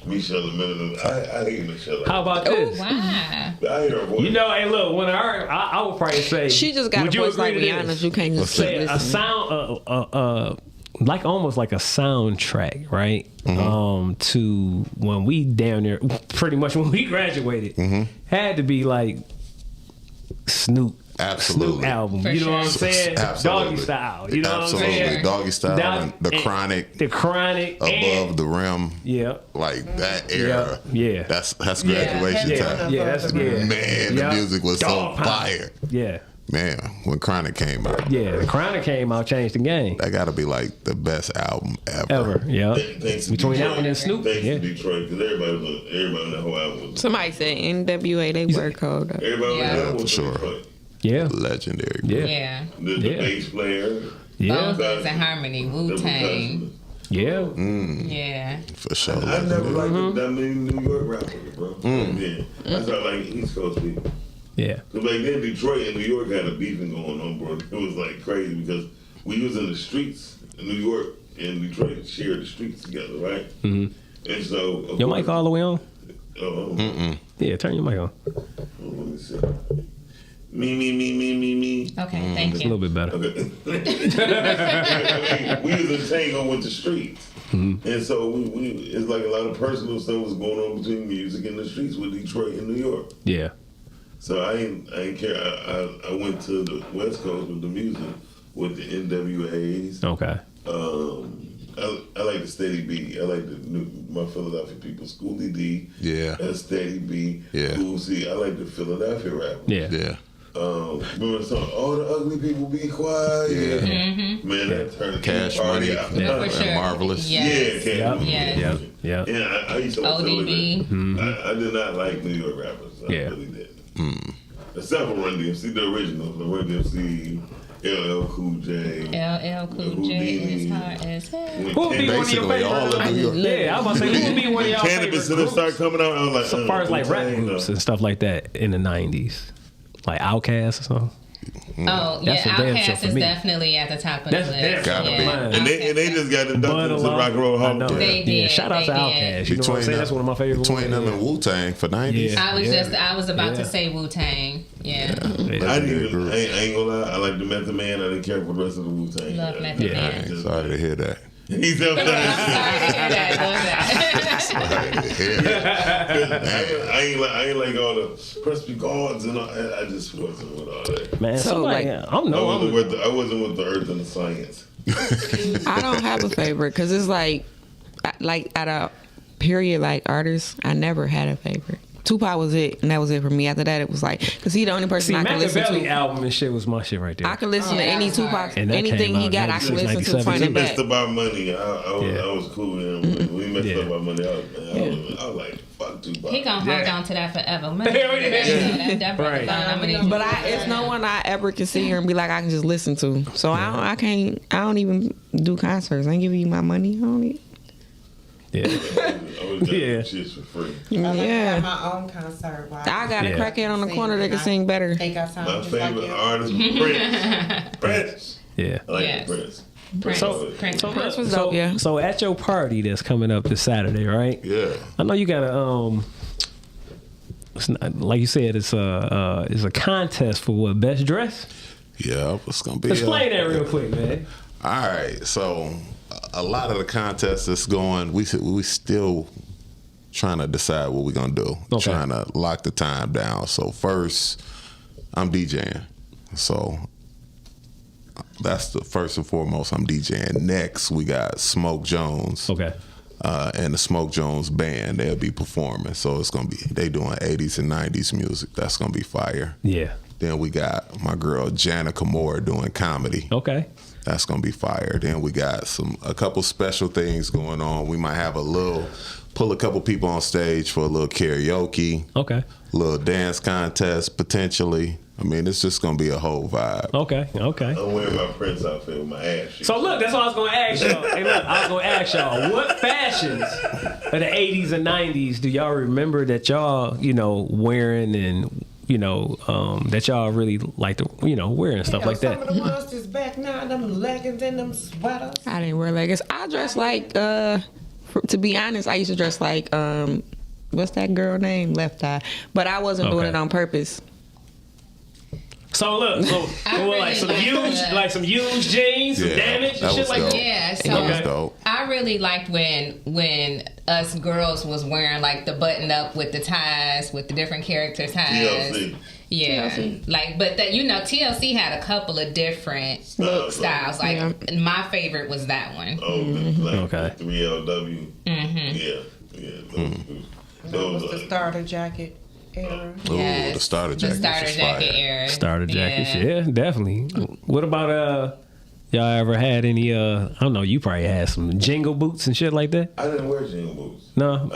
Speaker 10: Michelle Lemon. I hate Michelle.
Speaker 6: How about this?
Speaker 7: Wow.
Speaker 10: I hear her voice.
Speaker 6: You know, hey, look, when I would probably say
Speaker 8: She just got a voice like Rihanna's. You can't just
Speaker 6: say
Speaker 8: listen.
Speaker 6: a sound, like almost like a soundtrack, right? To when we down there, pretty much when we graduated, had to be like Snoop.
Speaker 1: Absolutely.
Speaker 6: Snoop album.
Speaker 7: For
Speaker 6: you know
Speaker 7: sure.
Speaker 6: what I'm saying?
Speaker 1: Absolutely.
Speaker 6: Doggy Style. You know
Speaker 1: Absolutely.
Speaker 6: what I'm saying?
Speaker 1: Doggy Style and The Chronic.
Speaker 6: The Chronic.
Speaker 1: Above the Rim.
Speaker 6: Yeah.
Speaker 1: Like that era.
Speaker 6: Yeah.
Speaker 1: That's graduation time.
Speaker 6: Yeah, that's good.
Speaker 1: Man, the music was so fire.
Speaker 6: Yeah.
Speaker 1: Man, when Chronic came out.
Speaker 6: Yeah, the Chronic came out, changed the game.
Speaker 1: That gotta be like the best album ever.
Speaker 6: Yeah.
Speaker 10: Between
Speaker 6: that one and Snoop.
Speaker 10: Thanks to Detroit, because everybody on that whole album was.
Speaker 8: Somebody said NWA, they were cold.
Speaker 10: Everybody on that album was
Speaker 1: sure.
Speaker 10: Detroit.
Speaker 1: Yeah. Legendary.
Speaker 7: Yeah.
Speaker 10: The bass player.
Speaker 6: Yeah.
Speaker 7: Bones and Harmony, Wu-Tang.
Speaker 6: Yeah.
Speaker 7: Yeah.
Speaker 1: For sure.
Speaker 10: I never liked that many New York rappers, bro. Yeah. That's how I like East Coast people.
Speaker 6: Yeah.
Speaker 10: Cause back then Detroit and New York had a beefing going on, bro. It was like crazy because we was in the streets in New York and Detroit shared the streets together, right? And so
Speaker 6: Your mic all the way on?
Speaker 10: Yeah,
Speaker 6: turn your mic on.
Speaker 10: Let me see. Me.
Speaker 7: Okay, thank
Speaker 6: It's a
Speaker 7: you.
Speaker 6: little bit better.
Speaker 10: Okay. We was in tango with the streets. And so we it's like a lot of personal stuff was going on between music and the streets with Detroit and New York.
Speaker 6: Yeah.
Speaker 10: So I ain't care. I went to the West Coast with the music with the NWAs.
Speaker 6: Okay.
Speaker 10: I like the Steady B. I like my Philadelphia people, Schoolie D.
Speaker 1: Yeah.
Speaker 10: Steady B.
Speaker 1: Yeah.
Speaker 10: Cool C. I like the Philadelphia rappers.
Speaker 6: Yeah.
Speaker 10: Remember the song, All the Ugly People Be Quiet?
Speaker 1: Yeah.
Speaker 10: Man, that turned
Speaker 1: Cash Money
Speaker 10: out.
Speaker 7: No, for sure.
Speaker 1: Marvelous.
Speaker 7: Yes.
Speaker 10: Yeah, Cash Money.
Speaker 7: Yes.
Speaker 6: Yeah.
Speaker 10: Yeah, I used to listen to
Speaker 7: ODB.
Speaker 10: that. I did not like New York rappers. I really did. Except for Run DMC, the original. The Run DMC, LL Cool J.
Speaker 7: LL Cool J is hard as hell.
Speaker 6: Who would be one of your
Speaker 1: Basically all
Speaker 6: favorite?
Speaker 1: of New York.
Speaker 6: Yeah, I was about to say, who would be one of y'all
Speaker 10: Cannabis
Speaker 6: favorite
Speaker 10: and start
Speaker 6: groups?
Speaker 10: coming out. I was like,
Speaker 6: So far as like rap groups and stuff like that in the 90s. Like Outkast or something?
Speaker 7: Oh,
Speaker 6: That's a
Speaker 7: yeah,
Speaker 6: damn show
Speaker 7: Outkast
Speaker 6: for
Speaker 7: is
Speaker 6: me.
Speaker 7: definitely at the top of the
Speaker 6: That's
Speaker 7: list.
Speaker 1: gotta be.
Speaker 7: Yeah.
Speaker 10: And they just got inducted to the Rock and Roll Hall of Fame.
Speaker 7: They did.
Speaker 6: Shout out to
Speaker 7: They did.
Speaker 6: Outkast. You know what I'm saying? That's one of my favorite
Speaker 1: Between them and Wu-Tang for 90s.
Speaker 6: Yeah.
Speaker 7: I was about to say Wu-Tang. Yeah.
Speaker 10: I ain't gonna lie. I like the Method Man. I didn't care for the rest of the Wu-Tang.
Speaker 7: Love Method Man.
Speaker 1: Dang, sorry to hear that.
Speaker 10: He's up
Speaker 7: Sorry to hear that.
Speaker 1: Sorry to hear that.
Speaker 10: I ain't like all the crispy guards and all. I just wasn't with all that.
Speaker 6: Man,
Speaker 8: So, like,
Speaker 10: I wasn't with the Earth and the Science.
Speaker 8: I don't have a favorite because it's like like at a period, like artists, I never had a favorite. Tupac was it, and that was it for me. After that, it was like, because he the only person I can listen to.
Speaker 6: album and shit was my shit right there.
Speaker 8: I can listen to any Tupac, anything he got, I can listen to front
Speaker 10: He
Speaker 8: and back.
Speaker 10: messed about money. I was cool with him. We messed up about money. I was like, fuck Tupac.
Speaker 7: He gonna hold on to that forever. Money.
Speaker 6: Right.
Speaker 8: But it's no one I ever can sit here and be like, I can just listen to. So I don't even do concerts. I ain't giving you my money. I don't even.
Speaker 10: I was shit for free.
Speaker 9: I have my own concert.
Speaker 8: I got a crackhead on the corner that can sing better.
Speaker 10: My favorite artist was Prince.
Speaker 6: Yeah.
Speaker 10: I like Prince.
Speaker 8: Prince was dope, yeah.
Speaker 6: So at your party that's coming up this Saturday, right?
Speaker 10: Yeah.
Speaker 6: I know you got a it's not, like you said, it's a contest for what, best dress?
Speaker 1: Yeah, it's gonna be.
Speaker 6: Explain that real quick, man.
Speaker 1: All right, so a lot of the contests that's going, we still trying to decide what we're gonna do.
Speaker 6: Okay.
Speaker 1: Trying to lock the time down. So first, I'm DJing. So that's the first and foremost. I'm DJing. Next, we got Smoke Jones.
Speaker 6: Okay.
Speaker 1: And the Smoke Jones band, they'll be performing. So it's gonna be, they doing 80s and 90s music. That's gonna be fire.
Speaker 6: Yeah.
Speaker 1: Then we got my girl Janica Moore doing comedy.
Speaker 6: Okay.
Speaker 1: That's gonna be fire. Then we got a couple special things going on. We might have pull a couple people on stage for a little karaoke.
Speaker 6: Okay.
Speaker 1: A little dance contest potentially. I mean, it's just gonna be a whole vibe.
Speaker 6: Okay.
Speaker 10: I'm wearing my Prince outfit with my ass cheeks.
Speaker 6: So look, that's what I was gonna ask y'all. Hey, look, I was gonna ask y'all, what fashions of the 80s and 90s do y'all remember that y'all, wearing and that y'all really like to, wear and stuff like that?
Speaker 9: Some of the ones that's back now, them leggings and them sweaters.
Speaker 8: I didn't wear leggings. I dress like, to be honest, I used to dress like, what's that girl name? Left Eye. But I wasn't doing it on purpose.
Speaker 6: So look, some huge jeans, some damage and shit like that.
Speaker 7: Yeah, so I really liked when us girls was wearing like the button up with the ties, with the different character ties.
Speaker 10: TLC.
Speaker 7: Yeah, like, but that TLC had a couple of different styles. Like my favorite was that one.
Speaker 10: Oh, okay. 3LW.
Speaker 9: That was the starter jacket era.
Speaker 7: Yes.
Speaker 1: The starter jacket.
Speaker 7: The starter jacket era.
Speaker 6: Starter jackets, yeah, definitely. What about y'all ever had any I don't know, you probably had some jingle boots and shit like that?
Speaker 10: I didn't wear jingle boots.
Speaker 6: No,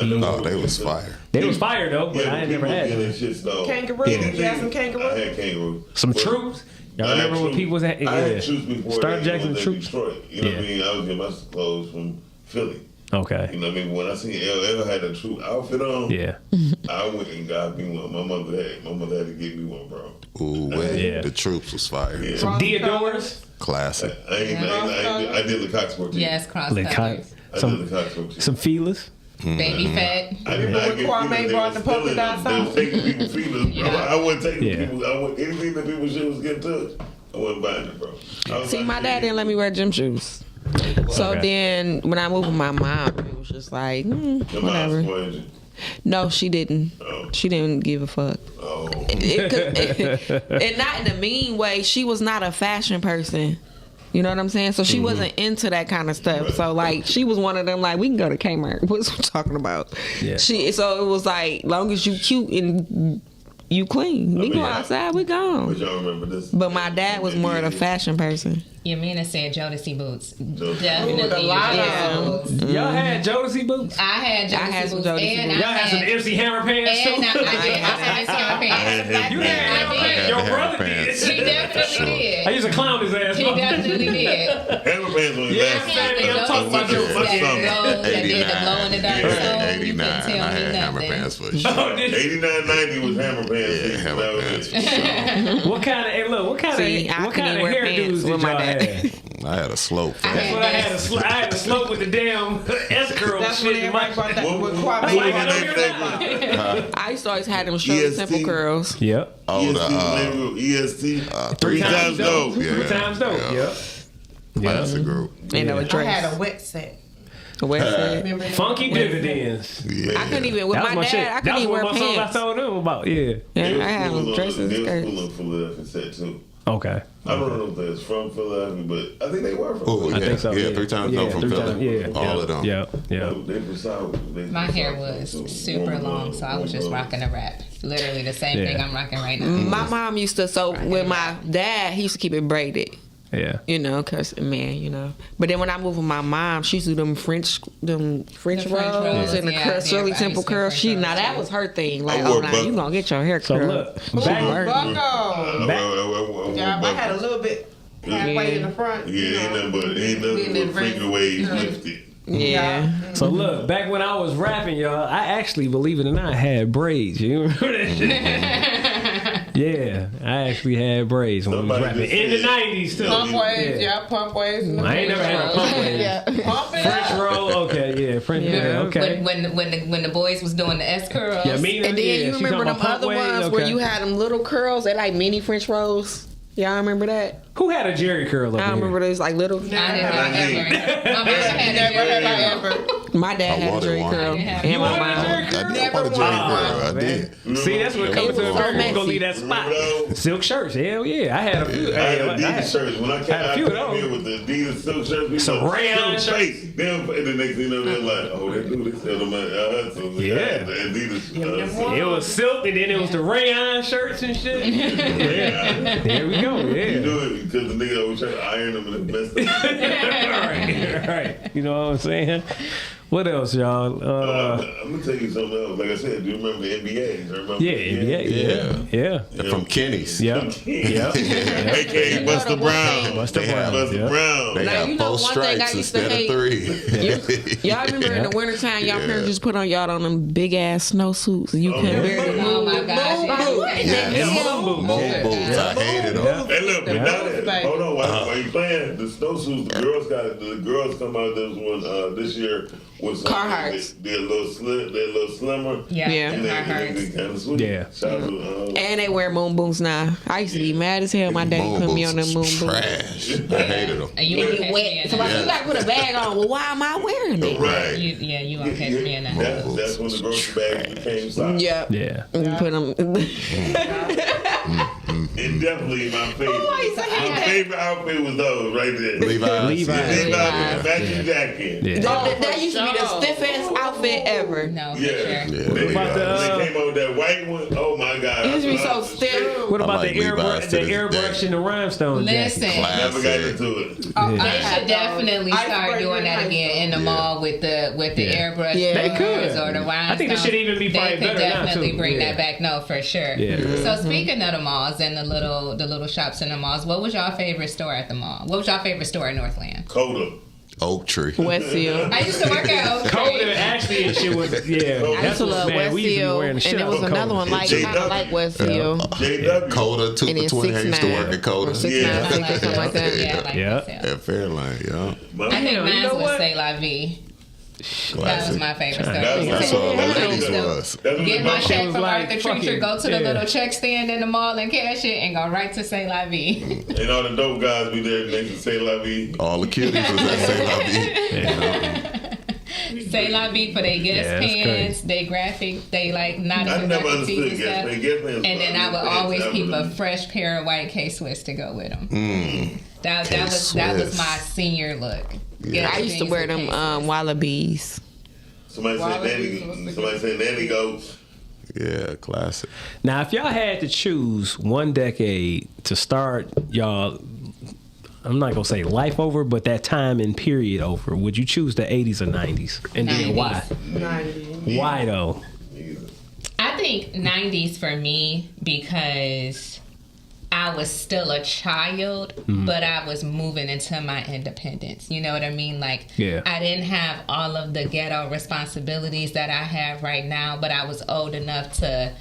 Speaker 1: they was fire.
Speaker 6: They was fire though, but I ain't never had them.
Speaker 9: Kangaroos, you had some kangaroos?
Speaker 10: I had kangaroos.
Speaker 6: Some troops. Y'all remember when people was at?
Speaker 10: I had troops before.
Speaker 6: Starter jackets and troops.
Speaker 10: Detroit. You know what I mean? I was getting my clothes from Philly.
Speaker 6: Okay.
Speaker 10: You know what I mean? When I seen LL had a troop outfit on, I went and got me one. My mother had to get me one, bro.
Speaker 1: Ooh, the troops was fire.
Speaker 10: Yeah.
Speaker 6: Some Diodorus.
Speaker 1: Classic.
Speaker 10: I did the Coxwork too.
Speaker 7: Yes, cross colors.
Speaker 10: I did the Coxwork too.
Speaker 6: Some feelers.
Speaker 7: Baby fat.
Speaker 10: I did not get
Speaker 9: Kwame brought the polka dots
Speaker 10: They
Speaker 9: out.
Speaker 10: was taking people's feelers, bro. I wasn't taking people. Anything that people shit was getting touched, I wasn't buying it, bro.
Speaker 8: See, my dad didn't let me wear gym shoes. So then when I moved with my mom, it was just like, whatever. No, she didn't.
Speaker 10: Oh.
Speaker 8: She didn't give a fuck.
Speaker 10: Oh.
Speaker 8: And not in a mean way. She was not a fashion person. You know what I'm saying? So she wasn't into that kind of stuff. So like she was one of them like, we can go to Kmart. What's we talking about?
Speaker 6: Yeah.
Speaker 8: So it was like, long as you cute and you clean, we go outside, we gone.
Speaker 10: But y'all remember this?
Speaker 8: But my dad was more of a fashion person.
Speaker 7: Yamina said Jodeci boots.
Speaker 10: Jodeci.
Speaker 7: Definitely Jodeci boots.
Speaker 6: Y'all had Jodeci boots?
Speaker 7: I had Jodeci boots. And
Speaker 6: y'all had some MC Hammer pants too?
Speaker 7: And I did. I had MC Hammer pants.
Speaker 6: You had Hammer pants. Your brother did.
Speaker 7: He definitely did.
Speaker 6: I used to clown his ass.
Speaker 7: He definitely did.
Speaker 10: Hammer pants on his
Speaker 6: I'm talking about your
Speaker 7: that did the glow in the dark zone. You couldn't tell me
Speaker 1: Hammer
Speaker 7: nothing.
Speaker 1: pants for sure.
Speaker 10: 89, 90 was Hammer pants.
Speaker 1: Yeah, Hammer pants for sure.
Speaker 6: What kind of hairdos did y'all have?
Speaker 1: I had a slope.
Speaker 6: That's what I had. I had a slope with the damn S curl
Speaker 9: That's
Speaker 6: shit.
Speaker 9: when everybody brought that with
Speaker 10: What
Speaker 9: Kwame.
Speaker 10: was the name of that?
Speaker 8: I used to always have them short,
Speaker 10: EST.
Speaker 8: simple curls.
Speaker 6: Yep.
Speaker 10: EST.
Speaker 6: 3
Speaker 10: times dope.
Speaker 1: Yeah.
Speaker 6: 3 times dope. Yep.
Speaker 1: That's a group.
Speaker 8: And a
Speaker 9: I
Speaker 8: dress.
Speaker 9: had a wet set.
Speaker 8: A wet set.
Speaker 9: Remember that?
Speaker 6: Funky dividends.
Speaker 1: Yeah.
Speaker 8: I couldn't even, with
Speaker 6: That was
Speaker 8: my
Speaker 6: shit.
Speaker 8: dad, I
Speaker 6: That
Speaker 8: couldn't
Speaker 6: was
Speaker 8: even
Speaker 6: one
Speaker 8: wear
Speaker 6: of my songs I
Speaker 8: pants.
Speaker 6: told them about. Yeah.
Speaker 8: Yeah, I had them dresses and
Speaker 10: They was
Speaker 8: skirts.
Speaker 10: cool and full of that set too.
Speaker 6: Okay.
Speaker 10: I don't know if they're from Philadelphia, but I think they were from
Speaker 1: Oh,
Speaker 6: I think so.
Speaker 1: Yeah, 3 times no from Philly. All of them.
Speaker 6: Yeah.
Speaker 10: They from South.
Speaker 7: My hair was super long, so I was just rocking a wrap. Literally the same thing I'm rocking right now.
Speaker 8: My mom used to, with my dad, he used to keep it braided.
Speaker 6: Yeah.
Speaker 8: You know, cause man, But then when I moved with my mom, she used to do them French rolls and the Shirley Temple curls. That was her thing. Like, you gonna get your hair curled.
Speaker 6: So look,
Speaker 9: I had a little bit halfway in the front.
Speaker 10: Yeah, ain't nothing but finger waves lifted.
Speaker 8: Yeah.
Speaker 6: So look, back when I was rapping, y'all, I actually, believe it or not, had braids. You remember that shit? Yeah, I actually had braids when I was rapping in the 90s too.
Speaker 9: Pump waves, pump waves.
Speaker 6: I ain't never had no pump waves. French roll, okay, French. Yeah, okay.
Speaker 7: When the boys was doing the S curls.
Speaker 6: Yeah,
Speaker 8: and then you remember them other ones where you had them little curls, they like mini French rolls. Y'all remember that?
Speaker 6: Who had a Jerry curl?
Speaker 8: I remember those like little.
Speaker 7: I never had
Speaker 8: My dad had a Jerry curl. And my mom.
Speaker 1: I did.
Speaker 6: See, that's what comes to America. You gonna leave that spot. Silk shirts, hell yeah. I had a few.
Speaker 10: I had Adidas shirts. When I came here with the Adidas silk shirts,
Speaker 6: some rayon shirts.
Speaker 10: Then the next thing you know, they're like, oh, they do this.
Speaker 6: Yeah.
Speaker 10: Adidas.
Speaker 6: It was silk, and then it was the rayon shirts and shit. Yeah. There we go. Yeah.
Speaker 10: You do it because the nigga always try to iron them and mess them.
Speaker 6: All right. You know what I'm saying? What else, y'all?
Speaker 10: I'm gonna tell you something else. Like I said, do you remember the NBA?
Speaker 6: NBA.
Speaker 1: From Kenny's.
Speaker 6: Yeah.
Speaker 10: AKA Buster Brown.
Speaker 6: Buster
Speaker 10: Brown.
Speaker 1: They have 4 strikes instead of 3.
Speaker 8: Y'all remember in the wintertime, y'all parents just put on them big ass snowsuits and you couldn't barely move.
Speaker 7: Oh my gosh.
Speaker 1: Moon boots. I hated them.
Speaker 10: Hey, look, but now, hold on, while you playing the snowsuits, the girls come out this one this year with some
Speaker 8: Carhartts.
Speaker 10: They're a little slimmer.
Speaker 7: Yeah.
Speaker 10: And they're kind of sweet.
Speaker 6: Yeah.
Speaker 8: And they wear moon boots now. I used to be mad as hell. My daddy put me on them moon boots.
Speaker 1: Trash. I hated them.
Speaker 7: And you wet.
Speaker 8: So you got to put a bag on. Well, why am I wearing it?
Speaker 10: Right.
Speaker 7: You won't catch me in that.
Speaker 10: That's when the grocery bag became socks.
Speaker 8: Yep.
Speaker 6: Yeah.
Speaker 8: You put them.
Speaker 10: And definitely my favorite outfit was those right there.
Speaker 1: Levi's.
Speaker 10: Matching jacket.
Speaker 6: Yeah.
Speaker 8: That used to be the stiffest outfit ever.
Speaker 7: No, for
Speaker 10: Yeah.
Speaker 7: sure.
Speaker 10: When they came out with that white one, oh my God.
Speaker 8: It used to be so stiff.
Speaker 6: What about
Speaker 1: like
Speaker 6: the airbrush and the rhinestone jacket?
Speaker 7: Listen.
Speaker 10: Never got into it.
Speaker 7: They should definitely start doing that again in the mall with the airbrush.
Speaker 6: They could.
Speaker 7: Or the rhinestone.
Speaker 6: I think this should even be probably better now, too.
Speaker 7: They could definitely bring that back. No, for sure.
Speaker 6: Yeah.
Speaker 7: So speaking of the malls and the little shops in the malls, what was your favorite store at the mall? What was your favorite store in Northland?
Speaker 10: Coda.
Speaker 1: Oak Tree.
Speaker 8: Westfield.
Speaker 7: I used to work at Oak Tree.
Speaker 6: Coda actually and shit was
Speaker 8: I used to love Westfield, and there was another one like kind of like Westfield.
Speaker 10: JW.
Speaker 1: Coda, 2 for 20. I used to work at Coda.
Speaker 8: 696 or something like that.
Speaker 7: Yeah, I like Westfield.
Speaker 1: At Fairline, yeah.
Speaker 7: I think mine was C'est La Vie. That was my favorite store.
Speaker 1: That's what the ladies was.
Speaker 7: Get my check from
Speaker 6: like
Speaker 7: Arthur Treacher, go to the little check stand in the mall and cash it, and go right to C'est La Vie.
Speaker 10: And all the dope guys be there next to C'est La Vie.
Speaker 1: All the cuties was at C'est La Vie.
Speaker 7: C'est La Vie for their guest pants, they graphic, they like not
Speaker 10: I
Speaker 7: even
Speaker 10: never
Speaker 7: graphic tees and
Speaker 10: understood
Speaker 7: stuff.
Speaker 10: guest pants.
Speaker 7: And then I would always keep a fresh pair of white K-Swiss to go with them. That was my senior look.
Speaker 1: Yeah.
Speaker 8: I used to wear them wallabies.
Speaker 10: Somebody said nanny goats.
Speaker 1: Yeah, classic.
Speaker 6: Now, if y'all had to choose one decade to start y'all, I'm not gonna say life over, but that time and period over, would you choose the 80s or 90s? And then why?
Speaker 9: 90s.
Speaker 6: Why though?
Speaker 7: I think 90s for me because I was still a child, but I was moving into my independence. You know what I mean? Like, I didn't have all of the ghetto responsibilities that I have right now, but I was old enough to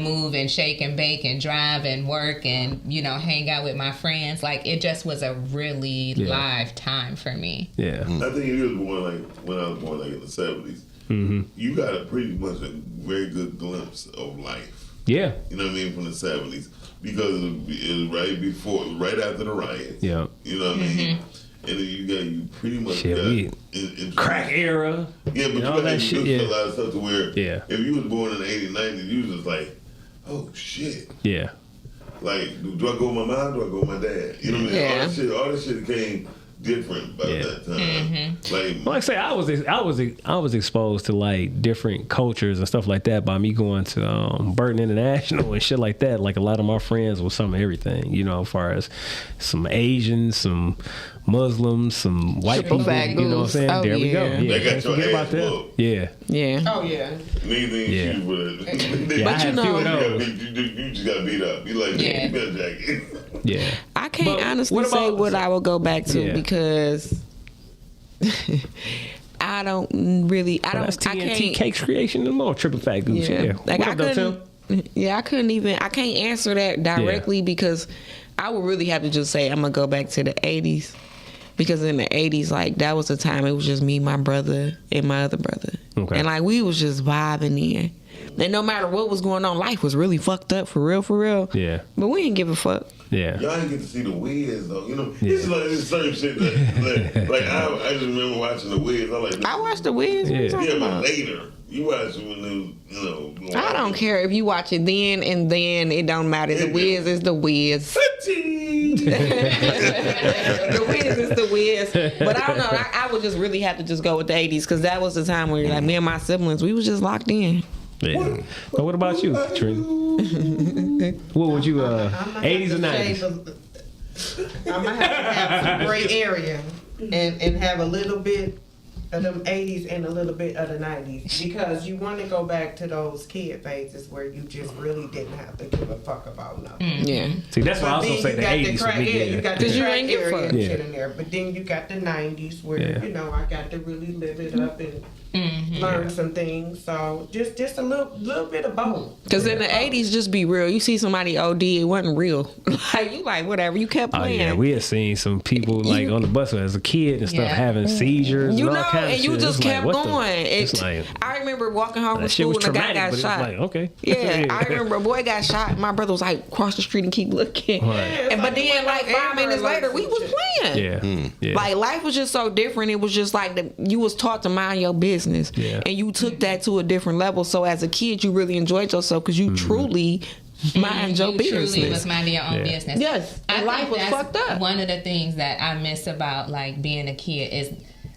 Speaker 7: move and shake and bake and drive and work and, you know, hang out with my friends. Like, it just was a really live time for me.
Speaker 10: I think if you was born like when I was born like in the 70s, you got a pretty much a very good glimpse of life.
Speaker 6: Yeah.
Speaker 10: You know what I mean? From the 70s. Because it was right after the riots.
Speaker 6: Yeah.
Speaker 10: You know what I mean? And then you pretty much got
Speaker 6: crack era.
Speaker 10: Yeah, but you got to introduce a lot of stuff to where if you was born in the 80s, 90s, you was just like, oh shit.
Speaker 6: Yeah.
Speaker 10: Like, do I go with my mom? Do I go with my dad? You know what I mean? All this shit came different by that time. Like I say,
Speaker 6: I was exposed to like different cultures and stuff like that by me going to Burton International and shit like that. Like a lot of my friends was some of everything, you know, as far as some Asians, some Muslims, some white people. You know what I'm saying?
Speaker 8: Oh,
Speaker 6: there we go. Yeah,
Speaker 10: they got your
Speaker 6: forget
Speaker 10: ass
Speaker 6: about that. Yeah.
Speaker 8: Yeah.
Speaker 9: Oh yeah.
Speaker 10: Neither you
Speaker 6: but you know,
Speaker 10: you just got beat up. You like, you better jacket.
Speaker 6: Yeah.
Speaker 8: I can't honestly say what I would go back to because I don't really.
Speaker 6: That's TNT Cakes Creation and more Triple Fat Goose. Yeah.
Speaker 8: Like
Speaker 6: what up, Tim?
Speaker 8: I couldn't even. I can't answer that directly because I would really have to just say I'm gonna go back to the 80s. Because in the 80s, like, that was the time it was just me, my brother, and my other brother. Okay. And, like, we was just vibing in. And no matter what was going on, life was really fucked up, for real.
Speaker 6: Yeah.
Speaker 8: But we didn't give a fuck.
Speaker 6: Yeah.
Speaker 10: Y'all didn't get to see the Wiz, though. You know, this is like this certain shit that, like I just remember watching the Wiz.
Speaker 8: I watched the Wiz.
Speaker 10: Yeah, but later. You watch it when they, you know.
Speaker 8: I don't care if you watch it then and then. It don't matter. The Wiz is the Wiz. The Wiz is the Wiz. But I don't know. I would just really have to just go with the 80s because that was the time where like me and my siblings, we was just locked in.
Speaker 6: Yeah. But what about you, Trina? What would you, 80s or 90s?
Speaker 9: I'm going to have some gray area and have a little bit of them 80s and a little bit of the 90s because you want to go back to those kid phases where you just really didn't have to give a fuck about nothing.
Speaker 8: Yeah.
Speaker 6: See, that's why I was going to say the 80s for me.
Speaker 9: Yeah, you got the crack
Speaker 8: ain't give a
Speaker 9: area
Speaker 8: fuck.
Speaker 9: and shit in there. But then you got the 90s where, you know, I got to really live it up and learn some things. So just a little bit of both.
Speaker 8: Because in the 80s, just be real. You see somebody OD, it wasn't real. Like, you like, whatever. You kept playing.
Speaker 6: Oh, yeah. We had seen some people, like, on the bus as a kid and stuff having seizures and all kinds of shit.
Speaker 8: And you just kept going.
Speaker 6: It's like,
Speaker 8: I remember walking home from school and a guy got shot.
Speaker 6: Like, okay.
Speaker 8: Yeah, I remember a boy got shot. My brother was like, cross the street and keep looking.
Speaker 6: Right.
Speaker 8: But then, like, 5 minutes later, we was playing.
Speaker 6: Yeah.
Speaker 8: Like, life was just so different. It was just like you was taught to mind your business.
Speaker 6: Yeah.
Speaker 8: And you took that to a different level. So as a kid, you really enjoyed yourself because you truly mind your business.
Speaker 7: Truly was minding your own business.
Speaker 8: Yes. And life was fucked up.
Speaker 7: One of the things that I miss about like being a kid is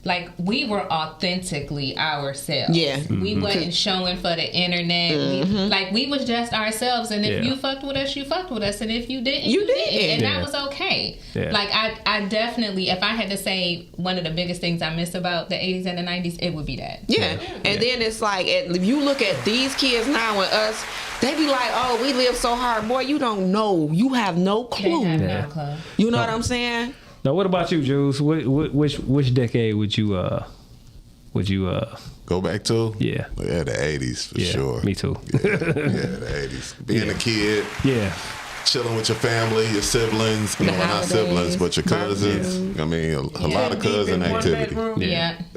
Speaker 7: like we were authentically ourselves.
Speaker 8: Yeah.
Speaker 7: We wasn't showing for the internet. We was just ourselves. And if you fucked with us, you fucked with us. And if you didn't, you didn't. And that was okay. Yeah. Like I definitely, if I had to say one of the biggest things I miss about the 80s and the 90s, it would be that.
Speaker 8: Yeah. And then it's like, if you look at these kids now and us, they be like, oh, we live so hard. Boy, you don't know. You have no clue.
Speaker 7: They have no clue.
Speaker 8: You know what I'm saying?
Speaker 6: Now, what about you, Jules? Which decade would you
Speaker 1: go back to?
Speaker 6: Yeah,
Speaker 1: the 80s for sure.
Speaker 6: Me too.
Speaker 1: Yeah, the 80s. Being a kid.
Speaker 6: Yeah.
Speaker 1: Chilling with your family, your siblings, not siblings, but your cousins. I mean, a lot of cousin activity.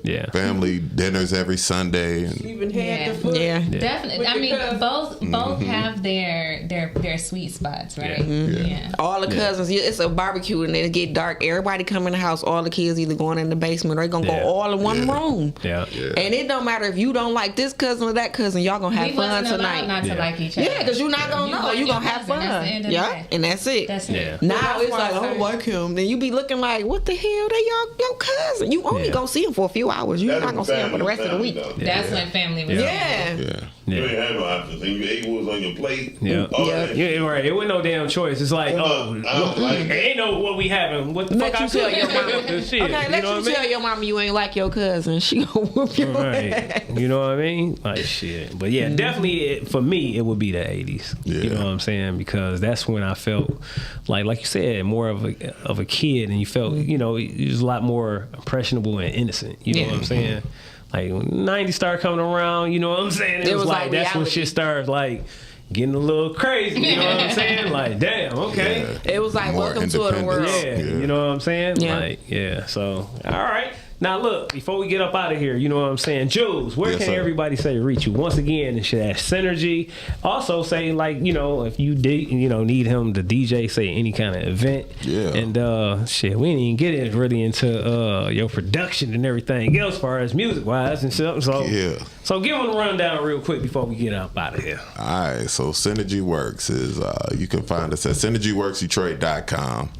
Speaker 6: Yeah.
Speaker 1: Family dinners every Sunday. And
Speaker 9: Even had the food.
Speaker 8: Yeah.
Speaker 7: Definitely. I mean, both have their sweet spots, right? Yeah.
Speaker 8: All the cousins, it's a barbecue and it get dark. Everybody come in the house. All the kids either going in the basement or they gonna go all in one room.
Speaker 6: Yeah.
Speaker 8: And it don't matter if you don't like this cousin or that cousin. Y'all gonna have fun tonight.
Speaker 7: Not to like each other.
Speaker 8: Yeah, because you're not gonna know. You gonna have fun. Yeah, and that's it. Now it's like, I don't like him. Then you be looking like, what the hell? They your cousin. You only gonna see him for a few hours. You're not gonna see him for the rest of the week.
Speaker 7: That's when family was.
Speaker 10: You ain't have no options. And you ate what was on your plate.
Speaker 6: Yeah, right. It wasn't no damn choice. It's like, ain't no what we having. What the fuck I tell your mama?
Speaker 8: Okay, let you tell your mama you ain't like your cousin. She gonna whoop your ass.
Speaker 6: You know what I mean? Like shit. But yeah, definitely for me it would be the 80s. You know what I'm saying? Because that's when I felt like you said, more of a kid, and you felt you was a lot more impressionable and innocent. You know what I'm saying? Like when 90s started coming around, you know what I'm saying? It was like that's when shit started like getting a little crazy. You know what I'm saying? Like damn, okay.
Speaker 8: It was like welcome to the world.
Speaker 6: Yeah, you know what I'm saying? Yeah. So all right. Now look, before we get up out of here, you know what I'm saying, Jules, where can everybody say reach you? Once again, it should have Synergy. Also say if you need him to DJ, say any kind of event. Yeah. And we didn't even get really into your production and everything else as far as music wise and stuff. So So give them a rundown real quick before we get up out of here.
Speaker 1: All right, so Synergy Works is, you can find us at synergyworksdetroit.com.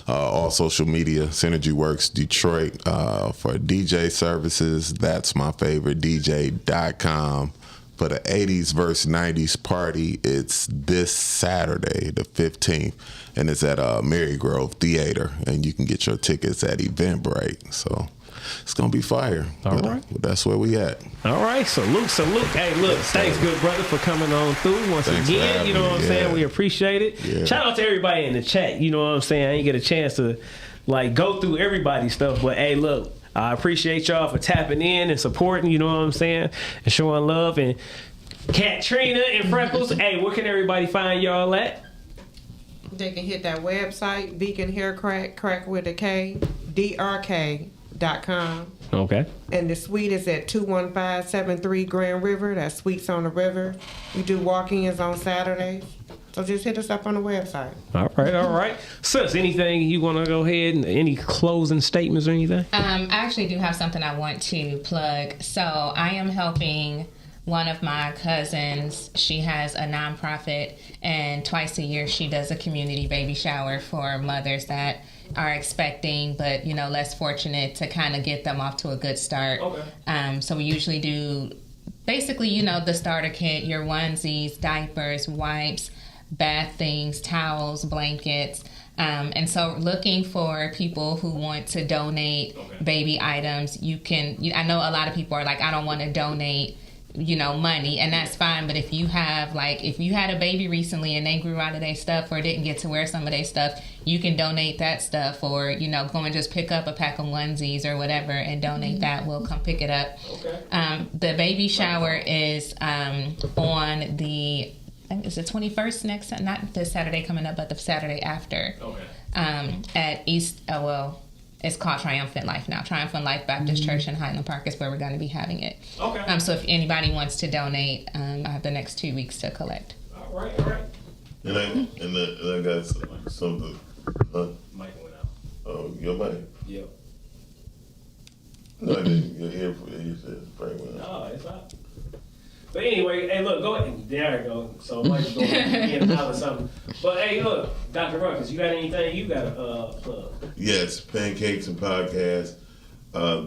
Speaker 1: All social media, Synergy Works Detroit. For DJ services, that's my favorite, DJ.com. For the 80s versus 90s party, it's this Saturday, the 15th, and it's at Marygrove Theater, and you can get your tickets at Eventbrite. So it's going to be fire.
Speaker 6: All right.
Speaker 1: That's where we at.
Speaker 6: All right. Salute. Hey, look, thanks, good brother, for coming on through once again. You know what I'm saying? We appreciate it. Yeah. Shout out to everybody in the chat. You know what I'm saying? I didn't get a chance to, go through everybody's stuff, but, hey, look. I appreciate y'all for tapping in and supporting, you know what I'm saying, and showing love. And Cat Trina and Freckles, hey, where can everybody find y'all at?
Speaker 9: They can hit that website, Vegan Hair Crack with a K, drk.com.
Speaker 6: Okay.
Speaker 9: And the suite is at 21573 Grand River. That's Suites on the River. We do walk-ins on Saturdays. So just hit us up on the website.
Speaker 6: All right. Sis, anything you want to go ahead and any closing statements or anything?
Speaker 7: I actually do have something I want to plug. So I am helping one of my cousins. She has a nonprofit, and twice a year she does a community baby shower for mothers that are expecting but less fortunate to kind of get them off to a good start. Okay. So we usually do basically the starter kit, your onesies, diapers, wipes, bath things, towels, blankets, and so looking for people who want to donate baby items. You can, I know a lot of people are like, I don't want to donate money, and that's fine, but if you have if you had a baby recently and they grew out of their stuff or didn't get to wear some of their stuff, you can donate that stuff, or go and just pick up a pack of onesies or whatever and donate that. We'll come pick it up. The baby shower is on the, I think it's the 21st next, not this Saturday coming up, but the Saturday after. At East, it's called Triumphant Life now. Triumphant Life Baptist Church in Highland Park is where we're going to be having it. So if anybody wants to donate, I have the next 2 weeks to collect. All right.
Speaker 10: And I got something.
Speaker 6: Mic went out.
Speaker 10: Oh, your mic?
Speaker 6: Yep.
Speaker 10: No, I didn't. Your ear said Frank went out.
Speaker 6: No, it's out. But anyway, hey, look, go ahead. There we go. So Mike's going in and out or something. But hey, look, Dr. Ruckus, you got anything you got to plug?
Speaker 10: Yes, Pancakes and Podcast.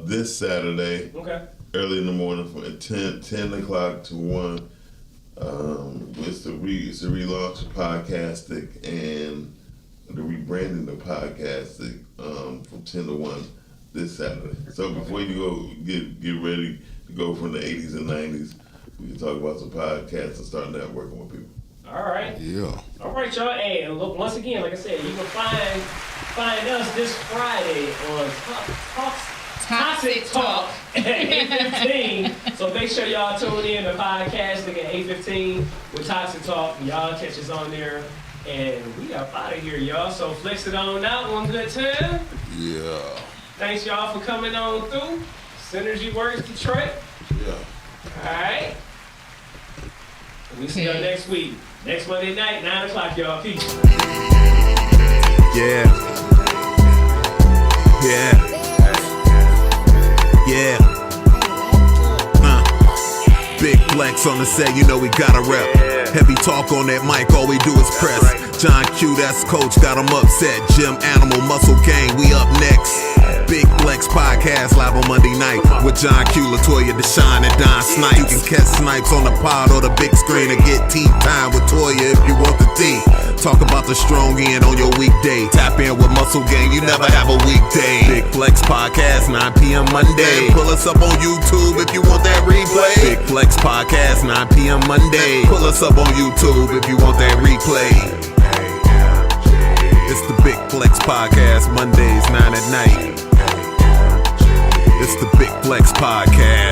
Speaker 10: This Saturday, early in the morning, from 10 o'clock to 1. It's the relaunch of Podcastic and the rebranding of Podcastic from 10 to 1 this Saturday. So before you go get ready to go from the 80s and 90s, we can talk about some podcasts and start networking with people.
Speaker 6: All right.
Speaker 1: Yeah.
Speaker 6: All right, y'all. Hey, and look, once again, like I said, you can find us this Friday on Toxic Talk at 8:15. So make sure y'all tune in to podcast at 8:15 with Toxic Talk. Y'all catch us on there. And we are out of here, y'all. So flex it on out one good time.
Speaker 1: Yeah.
Speaker 6: Thanks, y'all, for coming on through. Synergy Works Detroit.
Speaker 1: Yeah.
Speaker 6: All right. We see y'all next week. Next Monday night, 9 o'clock, y'all. Peace.
Speaker 2: Yeah. Big flex on the set, we gotta rep. Heavy talk on that mic, all we do is press. John Q, that's coach, got him upset. G.A.M.G, Muscle Gang, we up next. Big Flex Podcast live on Monday night with John Q, Latoyia, Dashawn, and Snipes. You can catch Snipes on the pod or the big screen and get tea time with Toya if you want the tea. Talk about the strong end on your weekday. Tap in with Muscle Gang, you never have a weekday. Big Flex Podcast, 9 p.m. Monday. Pull us up on YouTube if you want that replay. Big Flex Podcast, 9 p.m. Monday. Pull us up on YouTube if you want that replay. It's the Big Flex Podcast, Mondays, 9 at night. It's the Big Flex Podcast.